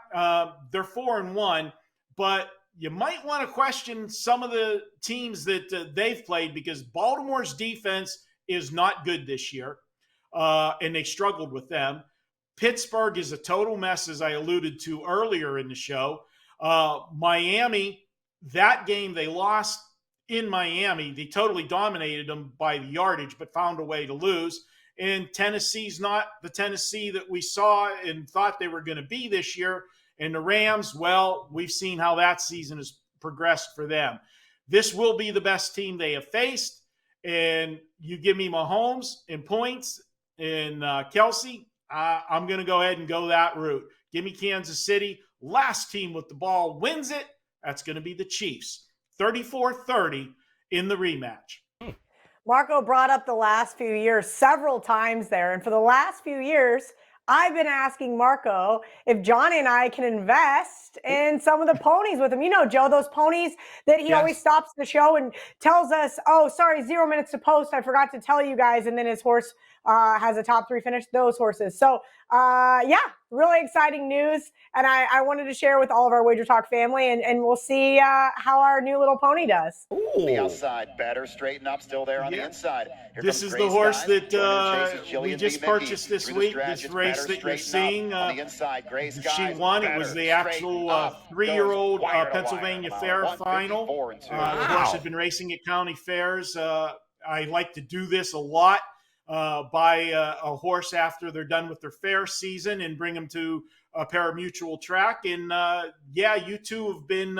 they're 4-1, but you might want to question some of the teams that they've played because Baltimore's defense is not good this year, and they struggled with them. Pittsburgh is a total mess, as I alluded to earlier in the show. Miami, that game they lost in Miami. They totally dominated them by the yardage, but found a way to lose. And Tennessee's not the Tennessee that we saw and thought they were going to be this year. And the Rams, well, we've seen how that season has progressed for them. This will be the best team they have faced. And you give me Mahomes and points and Kelsey, I'm going to go ahead and go that route. Give me Kansas City. Last team with the ball wins it. That's going to be the Chiefs. 34-30 in the rematch. Marco brought up the last few years several times there. And for the last few years, I've been asking Marco if Johnny and I can invest in some of the ponies with him. Joe, those ponies that he always stops the show and tells us, 0 minutes to post. I forgot to tell you guys. And then his horse has a top 3 finish, those horses. So, really exciting news. And I wanted to share with all of our Wager Talk family, and we'll see how our new little pony does. Ooh. The outside, better, straighten up, still there on the inside. This is the horse that we just purchased this week, this race that you're seeing. She won. It was the actual 3-year-old Pennsylvania Fair final. The horse had been racing at county fairs. I like to do this a lot. Buy a horse after they're done with their fair season and bring them to a pari-mutuel track. And you two have been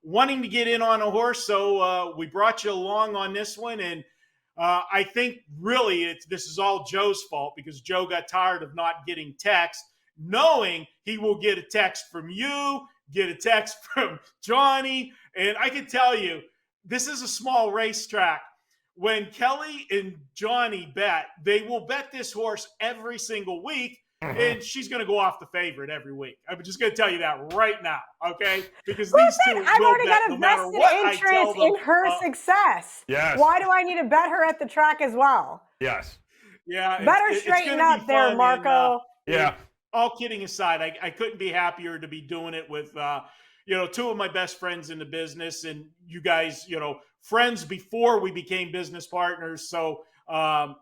wanting to get in on a horse, so we brought you along on this one. And I think really this is all Joe's fault because Joe got tired of not getting text, knowing he will get a text from you, get a text from Johnny. And I can tell you, this is a small racetrack. When Kelly and Johnny bet, they will bet this horse every single week, and she's going to go off the favorite every week. I'm just going to tell you that right now, okay? Because these two will bet no matter what I tell them. In her success. Yes. Why do I need to bet her at the track as well? Yes. Yeah. Better straighten up there, Marco. And, all kidding aside, I couldn't be happier to be doing it with, two of my best friends in the business, and you guys, friends before we became business partners. So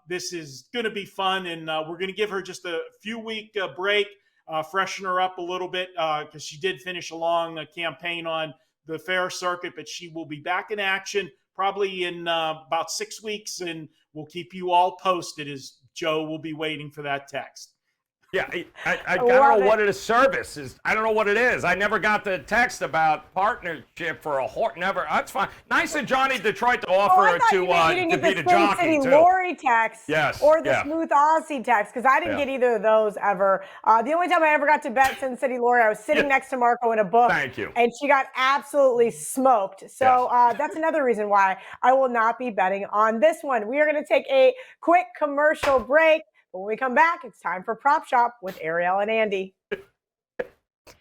this is going to be fun, and we're going to give her just a few-week break, freshen her up a little bit because she did finish a long campaign on the fair circuit, but she will be back in action probably in about 6 weeks, and we'll keep you all posted as Joe will be waiting for that text. Yeah, I don't know what it is. Service is. I don't know what it is. I never got the text about partnership for a horse. Never. That's fine. Nice of Johnny Detroit to offer to be the jockey City too. Lori text, yes, or the Smooth Aussie text, because I didn't get either of those ever. The only time I ever got to bet Sin City Lori, I was sitting next to Marco in a book. Thank you. And she got absolutely smoked. So that's another reason why I will not be betting on this one. We are going to take a quick commercial break. When we come back, it's time for Prop Shop with Ariel and Andy.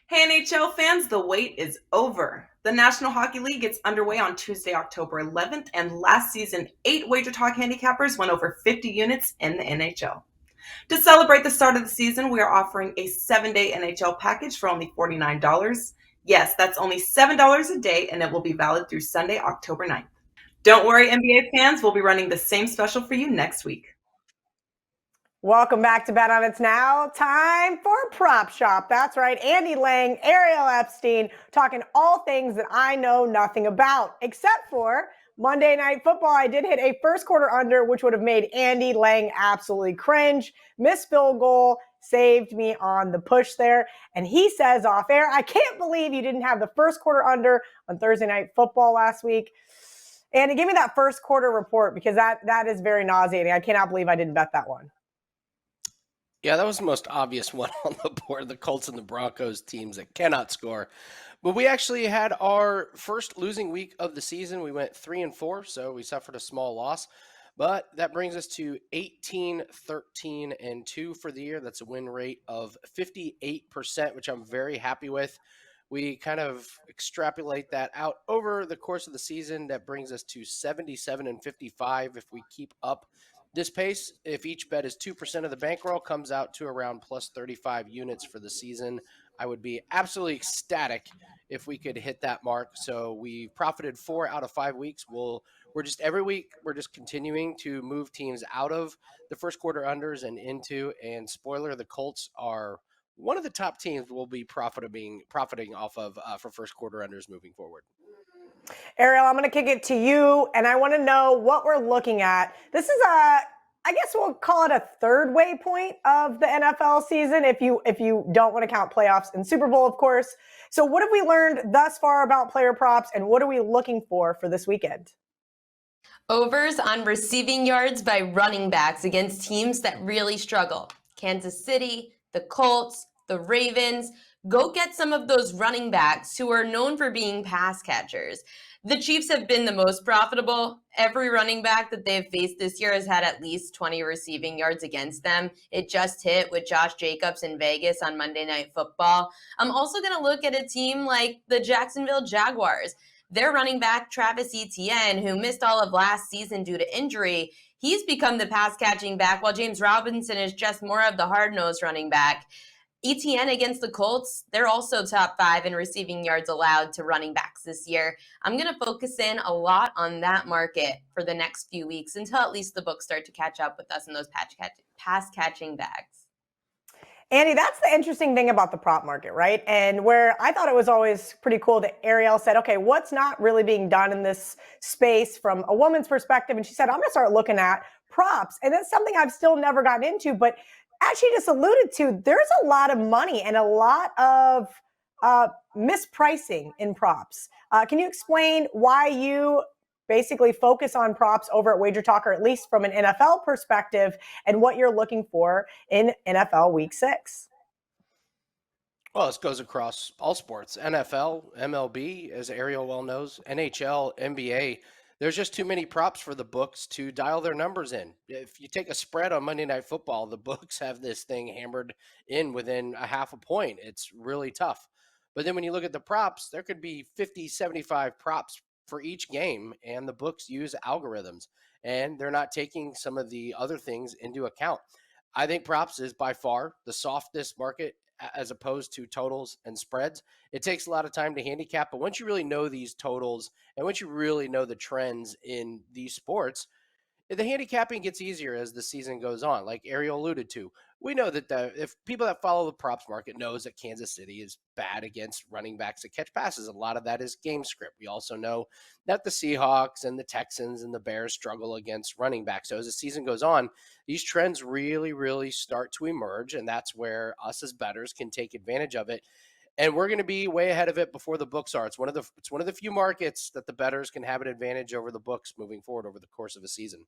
Hey, NHL fans, the wait is over. The National Hockey League gets underway on Tuesday, October 11th, and last season, 8 WagerTalk handicappers won over 50 units in the NHL. To celebrate the start of the season, we are offering a 7-day NHL package for only $49. Yes, that's only $7 a day, and it will be valid through Sunday, October 9th. Don't worry, NBA fans, we'll be running the same special for you next week. Welcome back to Bet On. It's now time for Prop Shop. That's right. Andy Lang, Ariel Epstein, talking all things that I know nothing about, except for Monday Night Football. I did hit a first quarter under, which would have made Andy Lang absolutely cringe. Missed field goal saved me on the push there. And he says off air, I can't believe you didn't have the first quarter under on Thursday Night Football last week. Andy, give me that first quarter report, because that is very nauseating. I cannot believe I didn't bet that one. Yeah, that was the most obvious one on the board, the Colts and the Broncos teams that cannot score. But we actually had our first losing week of the season. We went 3-4, so we suffered a small loss. But that brings us to 18-13-2 for the year. That's a win rate of 58%, which I'm very happy with. We kind of extrapolate that out over the course of the season. That brings us to 77-55 if we keep up this pace. If each bet is 2% of the bankroll, comes out to around plus 35 units for the season. I would be absolutely ecstatic if we could hit that mark. So we profited 4 out of 5 weeks. Every week we're just continuing to move teams out of the first quarter unders and into. And spoiler, the Colts are one of the top teams we'll be profiting off of for first quarter unders moving forward. Ariel, I'm going to kick it to you, and I want to know what we're looking at. This is I guess we'll call it a third waypoint of the NFL season, if you don't want to count playoffs and Super Bowl, of course. So what have we learned thus far about player props, and what are we looking for this weekend? Overs on receiving yards by running backs against teams that really struggle. Kansas City, the Colts, the Ravens. Go get some of those running backs who are known for being pass catchers. The Chiefs have been the most profitable. Every running back that they've faced this year has had at least 20 receiving yards against them. It just hit with Josh Jacobs in Vegas on Monday Night Football. I'm also going to look at a team like the Jacksonville Jaguars. Their running back, Travis Etienne, who missed all of last season due to injury, he's become the pass-catching back, while James Robinson is just more of the hard-nosed running back. Etienne against the Colts, they're also top 5 in receiving yards allowed to running backs this year. I'm going to focus in a lot on that market for the next few weeks until at least the books start to catch up with us in those pass-catching bags. Andy, that's the interesting thing about the prop market, right? And where I thought it was always pretty cool that Ariel said, okay, what's not really being done in this space from a woman's perspective? And she said, I'm going to start looking at props. And that's something I've still never gotten into. But as she just alluded to, there's a lot of money and a lot of mispricing in props. Can you explain why you basically focus on props over at WagerTalk, or at least from an NFL perspective, and what you're looking for in NFL Week 6? Well, this goes across all sports. NFL, MLB, as Ariel well knows, NHL, NBA. There's just too many props for the books to dial their numbers in. If you take a spread on Monday Night Football, the books have this thing hammered in within a half a point. It's really tough. But then when you look at the props, there could be 50, 75 props for each game, and the books use algorithms, and they're not taking some of the other things into account. I think props is by far the softest market as opposed to totals and spreads. It takes a lot of time to handicap, but once you really know these totals and once you really know the trends in these sports, the handicapping gets easier as the season goes on. Like Ariel alluded to, we know that if people that follow the props market knows that Kansas City is bad against running backs that catch passes. A lot of that is game script. We also know that the Seahawks and the Texans and the Bears struggle against running backs. So as the season goes on, these trends really, really start to emerge, and that's where us as bettors can take advantage of it. And we're going to be way ahead of it before the books are. It's one of the few markets that the bettors can have an advantage over the books moving forward over the course of a season.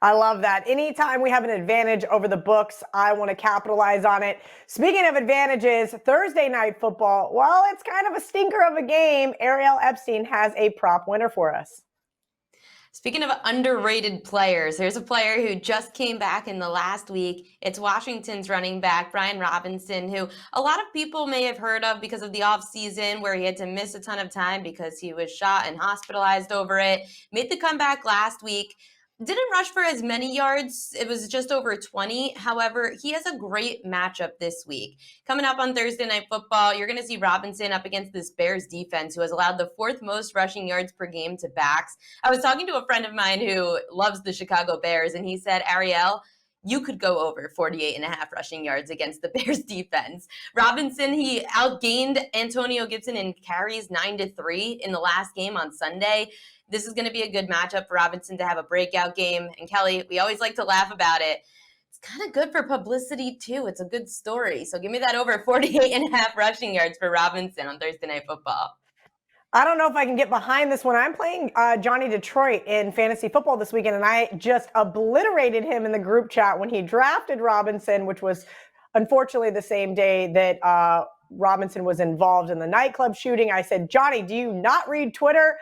I love that. Anytime we have an advantage over the books, I want to capitalize on it. Speaking of advantages, Thursday Night Football, well, it's kind of a stinker of a game. Ariel Epstein has a prop winner for us. Speaking of underrated players, there's a player who just came back in the last week. It's Washington's running back, Brian Robinson, who a lot of people may have heard of because of the offseason where he had to miss a ton of time because he was shot and hospitalized over it. Made the comeback last week. Didn't rush for as many yards. It was just over 20. However, he has a great matchup this week. Coming up on Thursday Night Football, you're going to see Robinson up against this Bears defense who has allowed the 4th most rushing yards per game to backs. I was talking to a friend of mine who loves the Chicago Bears, and he said, Ariel, you could go over 48.5 rushing yards against the Bears defense. Robinson, he outgained Antonio Gibson in carries 9-3 in the last game on Sunday. This is going to be a good matchup for Robinson to have a breakout game. And Kelly, we always like to laugh about it. It's kind of good for publicity too. It's a good story. So give me that over 48.5 rushing yards for Robinson on Thursday Night Football. I don't know if I can get behind this one. I'm playing Johnny Detroit in fantasy football this weekend, and I just obliterated him in the group chat when he drafted Robinson, which was unfortunately the same day that Robinson was involved in the nightclub shooting. I said, Johnny, do you not read Twitter?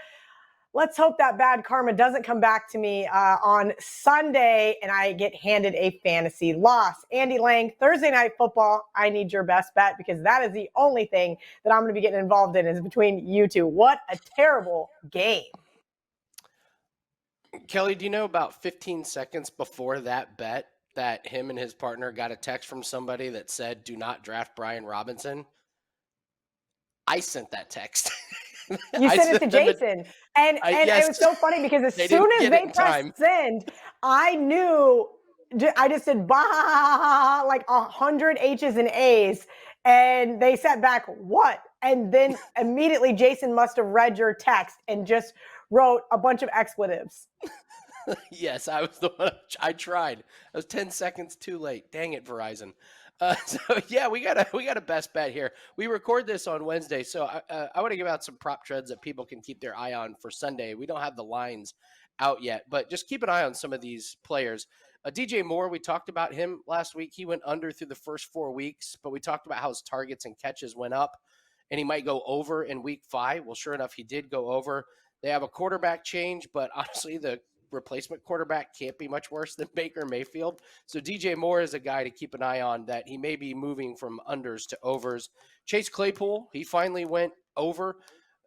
Let's hope that bad karma doesn't come back to me on Sunday and I get handed a fantasy loss. Andy Lang, Thursday Night Football, I need your best bet because that is the only thing that I'm going to be getting involved in is between you two. What a terrible game. Kelly, do you know about 15 seconds before that bet that him and his partner got a text from somebody that said, do not draft Brian Robinson? I sent that text. You sent it to Jason. And yes. It was so funny because as soon as they pressed send, I knew, I just did bah, like 100 H's and A's. And they sat back, what? And then immediately Jason must have read your text and just wrote a bunch of expletives. Yes, I was the one. I tried. I was 10 seconds too late. Dang it, Verizon. So yeah, we got a best bet here. We record this on Wednesday, so I want to give out some prop trends that people can keep their eye on for Sunday. We don't have the lines out yet, but just keep an eye on some of these players. DJ Moore, we talked about him last week. He went under through the first 4 weeks, but we talked about how his targets and catches went up, and he might go over in week 5. Well, sure enough, he did go over. They have a quarterback change, but honestly, the replacement quarterback can't be much worse than Baker Mayfield. So DJ Moore is a guy to keep an eye on that he may be moving from unders to overs. Chase Claypool, he finally went over.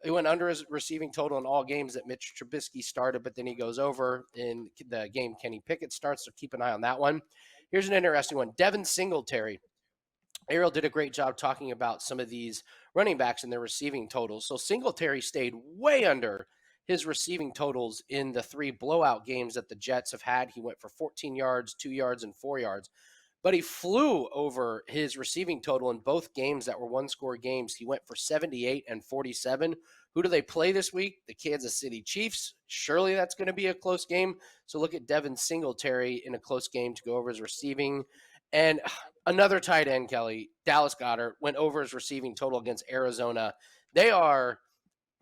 He went under his receiving total in all games that Mitch Trubisky started, but then he goes over in the game Kenny Pickett starts, so keep an eye on that one. Here's an interesting one. Devin Singletary. Ariel did a great job talking about some of these running backs and their receiving totals. So Singletary stayed way under his receiving totals in the 3 blowout games that the Jets have had. He went for 14 yards, 2 yards, and 4 yards. But he flew over his receiving total in both games that were one-score games. He went for 78 and 47. Who do they play this week? The Kansas City Chiefs. Surely that's going to be a close game. So look at Devin Singletary in a close game to go over his receiving. And another tight end, Kelly, Dallas Goedert, went over his receiving total against Arizona. They are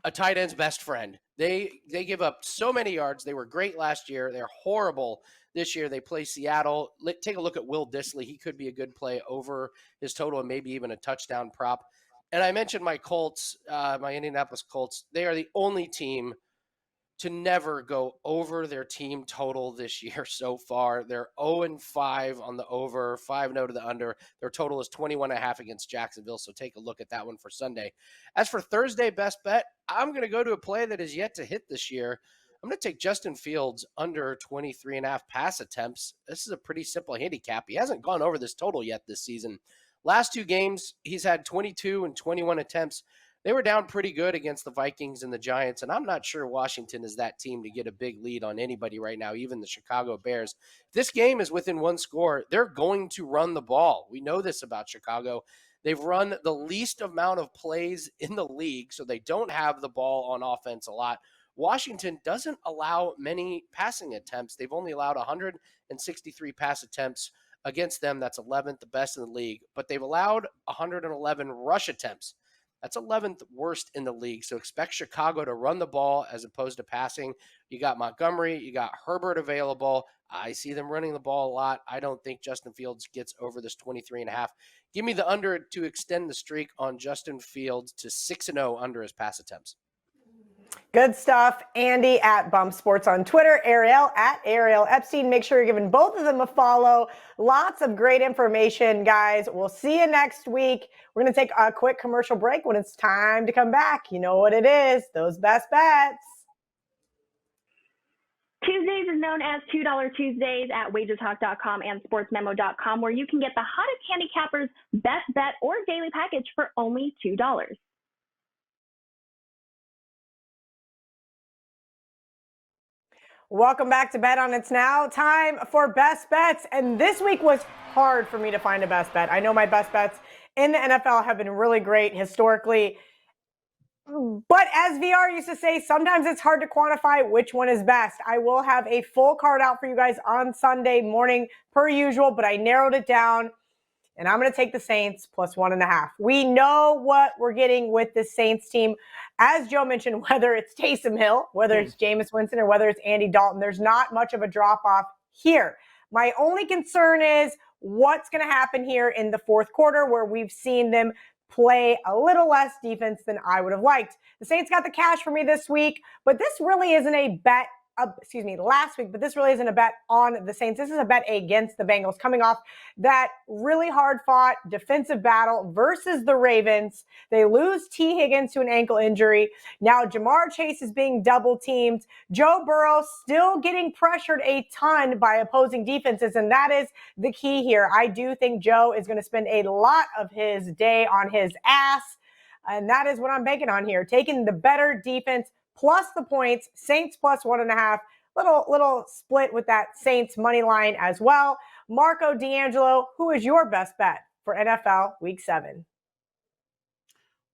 a tight end's best friend. They give up so many yards. They were great last year. They're horrible this year. They play Seattle. Take a look at Will Dissly. He could be a good play over his total and maybe even a touchdown prop. And I mentioned my Colts, my Indianapolis Colts. They are the only team to never go over their team total this year so far. They're 0-5 on the over, 5-0 to the under. Their total is 21.5 against Jacksonville, so take a look at that one for Sunday. As for Thursday best bet, I'm going to go to a play that is yet to hit this year. I'm going to take Justin Fields under 23.5 pass attempts. This is a pretty simple handicap. He hasn't gone over this total yet this season. Last 2 games, he's had 22 and 21 attempts. They were down pretty good against the Vikings and the Giants, and I'm not sure Washington is that team to get a big lead on anybody right now, even the Chicago Bears. If this game is within 1 score, they're going to run the ball. We know this about Chicago. They've run the least amount of plays in the league, so they don't have the ball on offense a lot. Washington doesn't allow many passing attempts. They've only allowed 163 pass attempts against them. That's 11th, the best in the league, but they've allowed 111 rush attempts. That's 11th worst in the league. So expect Chicago to run the ball as opposed to passing. You got Montgomery, you got Herbert available. I see them running the ball a lot. I don't think Justin Fields gets over this 23.5. Give me the under to extend the streak on Justin Fields to 6-0 under his pass attempts. Good stuff. Andy at Bump Sports on Twitter, Ariel at Ariel Epstein. Make sure you're giving both of them a follow. Lots of great information, guys. We'll see you next week. We're going to take a quick commercial break. When it's time to come back, you know what it is, those best bets. Tuesdays is known as $2 Tuesdays at WagerTalk.com and SportsMemo.com, where you can get the hottest handicappers' best bet or daily package for only $2. Welcome back to Bet On. It's now time for best bets. And this week was hard for me to find a best bet. I know my best bets in the NFL have been really great historically. But as VR used to say, sometimes it's hard to quantify which one is best. I will have a full card out for you guys on Sunday morning per usual, but I narrowed it down. And I'm going to take the Saints plus 1.5. We know what we're getting with this Saints team. As Joe mentioned, whether it's Taysom Hill, whether it's Jameis Winston, or whether it's Andy Dalton, there's not much of a drop-off here. My only concern is what's going to happen here in the fourth quarter, where we've seen them play a little less defense than I would have liked. The Saints got the cash for me this week, but this really isn't a bet. Last week, but this really isn't a bet on the Saints. This is a bet against the Bengals, coming off that really hard-fought defensive battle versus the Ravens. They lose T. Higgins to an ankle injury. Now Jamar Chase is being double-teamed. Joe Burrow still getting pressured a ton by opposing defenses, and that is the key here. I do think Joe is going to spend a lot of his day on his ass, and that is what I'm banking on here, taking the better defense plus the points, Saints plus 1.5. Little split with that Saints money line as well. Marco D'Angelo, who is your best bet for NFL Week 7?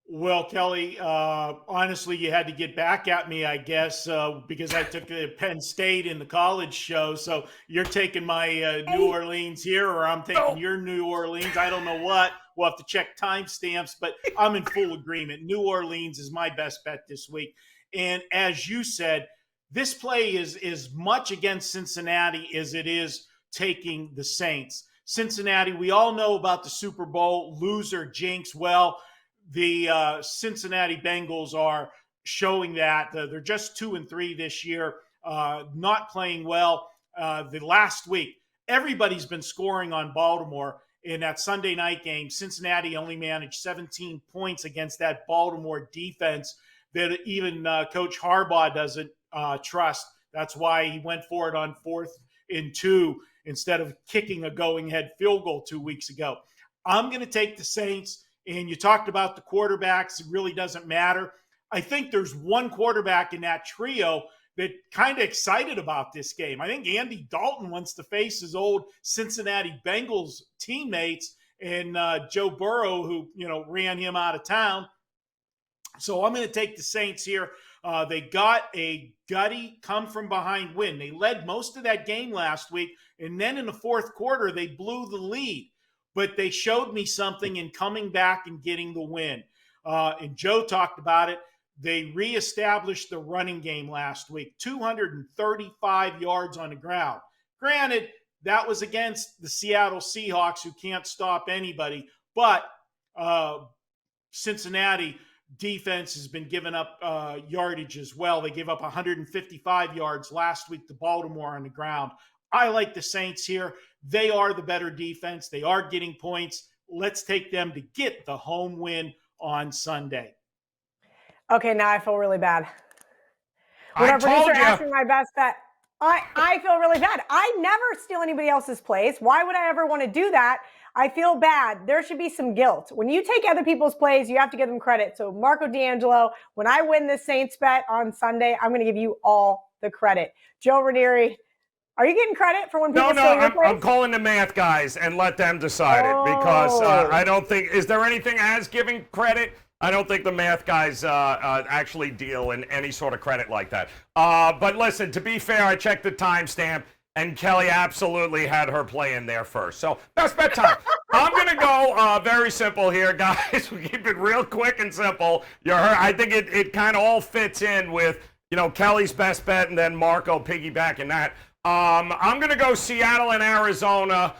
Well, Kelly, honestly, you had to get back at me, I guess, because I took Penn State in the college show. So you're taking my New Orleans here, or I'm taking your New Orleans. I don't know what. We'll have to check timestamps, but I'm in full agreement. New Orleans is my best bet this week. And as you said, this play is as much against Cincinnati as it is taking the Saints. Cincinnati, we all know about the Super Bowl loser jinx. Well, the Cincinnati Bengals are showing that they're just 2-3 this year, not playing well. The last week, everybody's been scoring on Baltimore. In that Sunday night game, Cincinnati only managed 17 points against that Baltimore defense that even Coach Harbaugh doesn't trust. That's why he went for it on 4th and 2 instead of kicking a going-ahead field goal 2 weeks ago. I'm going to take the Saints, and you talked about the quarterbacks. It really doesn't matter. I think there's one quarterback in that trio that kind of excited about this game. I think Andy Dalton wants to face his old Cincinnati Bengals teammates and Joe Burrow, who ran him out of town. So I'm going to take the Saints here. They got a gutty come-from-behind win. They led most of that game last week, and then in the fourth quarter, they blew the lead. But they showed me something in coming back and getting the win. And Joe talked about it. They reestablished the running game last week, 235 yards on the ground. Granted, that was against the Seattle Seahawks, who can't stop anybody, but Cincinnati defense has been giving up yardage as well. They gave up 155 yards last week to Baltimore on the ground. I like the Saints here. They are the better defense. They are getting points. Let's take them to get the home win on Sunday. Okay, now I feel really bad. When our producer asked me my best bet, I feel really bad. I never steal anybody else's plays. Why would I ever want to do that? I feel bad. There should be some guilt. When you take other people's plays, you have to give them credit. So Marco D'Angelo, when I win this Saints bet on Sunday, I'm going to give you all the credit. Joe Raineri, are you getting credit for when people steal your plays? I'm calling the math guys and let them decide it, because I don't think, is there anything as giving credit? I don't think the math guys actually deal in any sort of credit like that. But listen, to be fair, I checked the timestamp, and Kelly absolutely had her play in there first. So best bet time. I'm going to go very simple here, guys. We keep it real quick and simple. I think it kind of all fits in with, Kelly's best bet and then Marco piggybacking that. I'm going to go Seattle and Arizona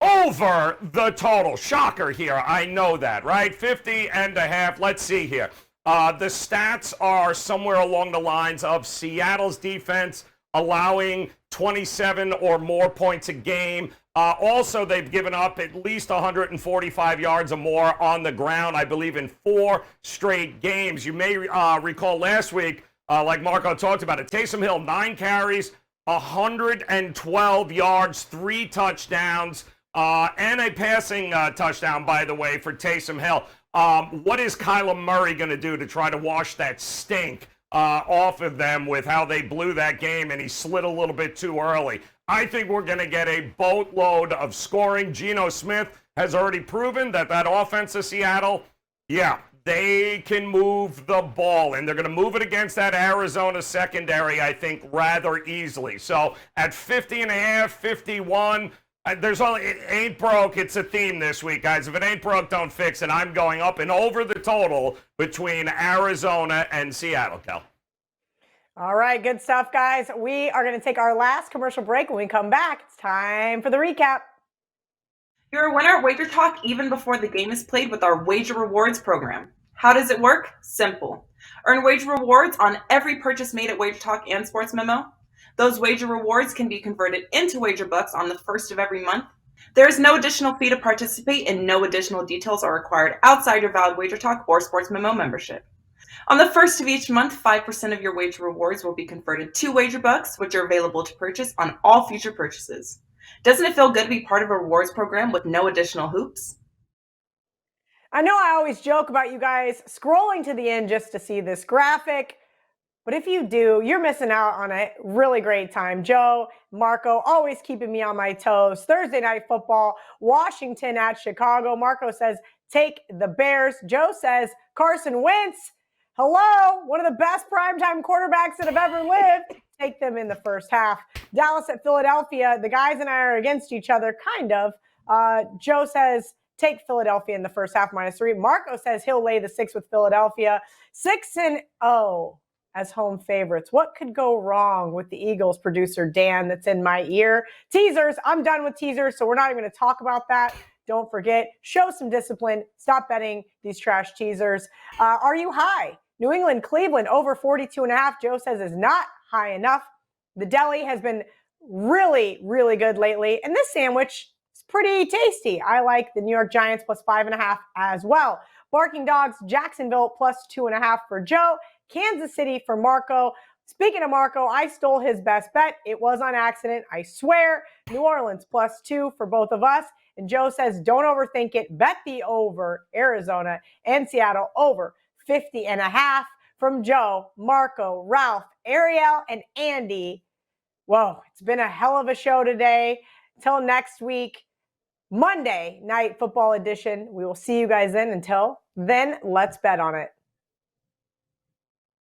over the total. Shocker here. I know that, right? 50.5. Let's see here. The stats are somewhere along the lines of Seattle's defense allowing 27 or more points a game. Also, they've given up at least 145 yards or more on the ground, I believe, in 4 straight games. You may recall last week, like Marco talked about it, Taysom Hill, 9 carries, 112 yards, 3 touchdowns, and a passing touchdown, by the way, for Taysom Hill. What is Kyler Murray going to do to try to wash that stink off of them with how they blew that game and he slid a little bit too early? I think we're going to get a boatload of scoring. Geno Smith has already proven that offense of Seattle, they can move the ball, and they're going to move it against that Arizona secondary, I think, rather easily. So at 50.5, 51, there's only, it ain't broke. It's a theme this week, guys. If it ain't broke, don't fix it. I'm going up and over the total between Arizona and Seattle, Kel. All right, good stuff, guys. We are going to take our last commercial break. When we come back, it's time for the recap. You're a winner at WagerTalk even before the game is played with our Wager Rewards program. How does it work? Simple. Earn Wager Rewards on every purchase made at WagerTalk and Sports Memo. Those Wager Rewards can be converted into Wager Bucks on the first of every month. There is no additional fee to participate, and no additional details are required outside your valid WagerTalk or Sports Memo membership. On the first of each month, 5% of your Wager Rewards will be converted to Wager Bucks, which are available to purchase on all future purchases. Doesn't it feel good to be part of a rewards program with no additional hoops? I know I always joke about you guys scrolling to the end just to see this graphic, but if you do, you're missing out on a really great time. Joe, Marco, always keeping me on my toes. Thursday Night Football, Washington at Chicago. Marco says, take the Bears. Joe says, Carson Wentz. Hello, one of the best primetime quarterbacks that have ever lived. Take them in the first half. Dallas at Philadelphia. The guys and I are against each other, kind of. Joe says, take Philadelphia in the first half, -3. Marco says he'll lay the 6 with Philadelphia. 6-0 as home favorites. What could go wrong with the Eagles producer, Dan, that's in my ear? Teasers, I'm done with teasers, so we're not even going to talk about that. Don't forget, show some discipline. Stop betting these trash teasers. Are you high? New England, Cleveland, over 42.5. Joe says is not high enough. The deli has been really, really good lately. And this sandwich is pretty tasty. I like the New York Giants +5.5 as well. Barking Dogs, Jacksonville +2.5 for Joe. Kansas City for Marco. Speaking of Marco, I stole his best bet. It was on accident, I swear. New Orleans +2 for both of us. And Joe says, don't overthink it. Bet the over. Arizona and Seattle over 50.5 from Joe, Marco, Ralph, Ariel, and Andy. Whoa, it's been a hell of a show today. Until next week, Monday Night Football edition. We will see you guys then. Until then, let's bet on it.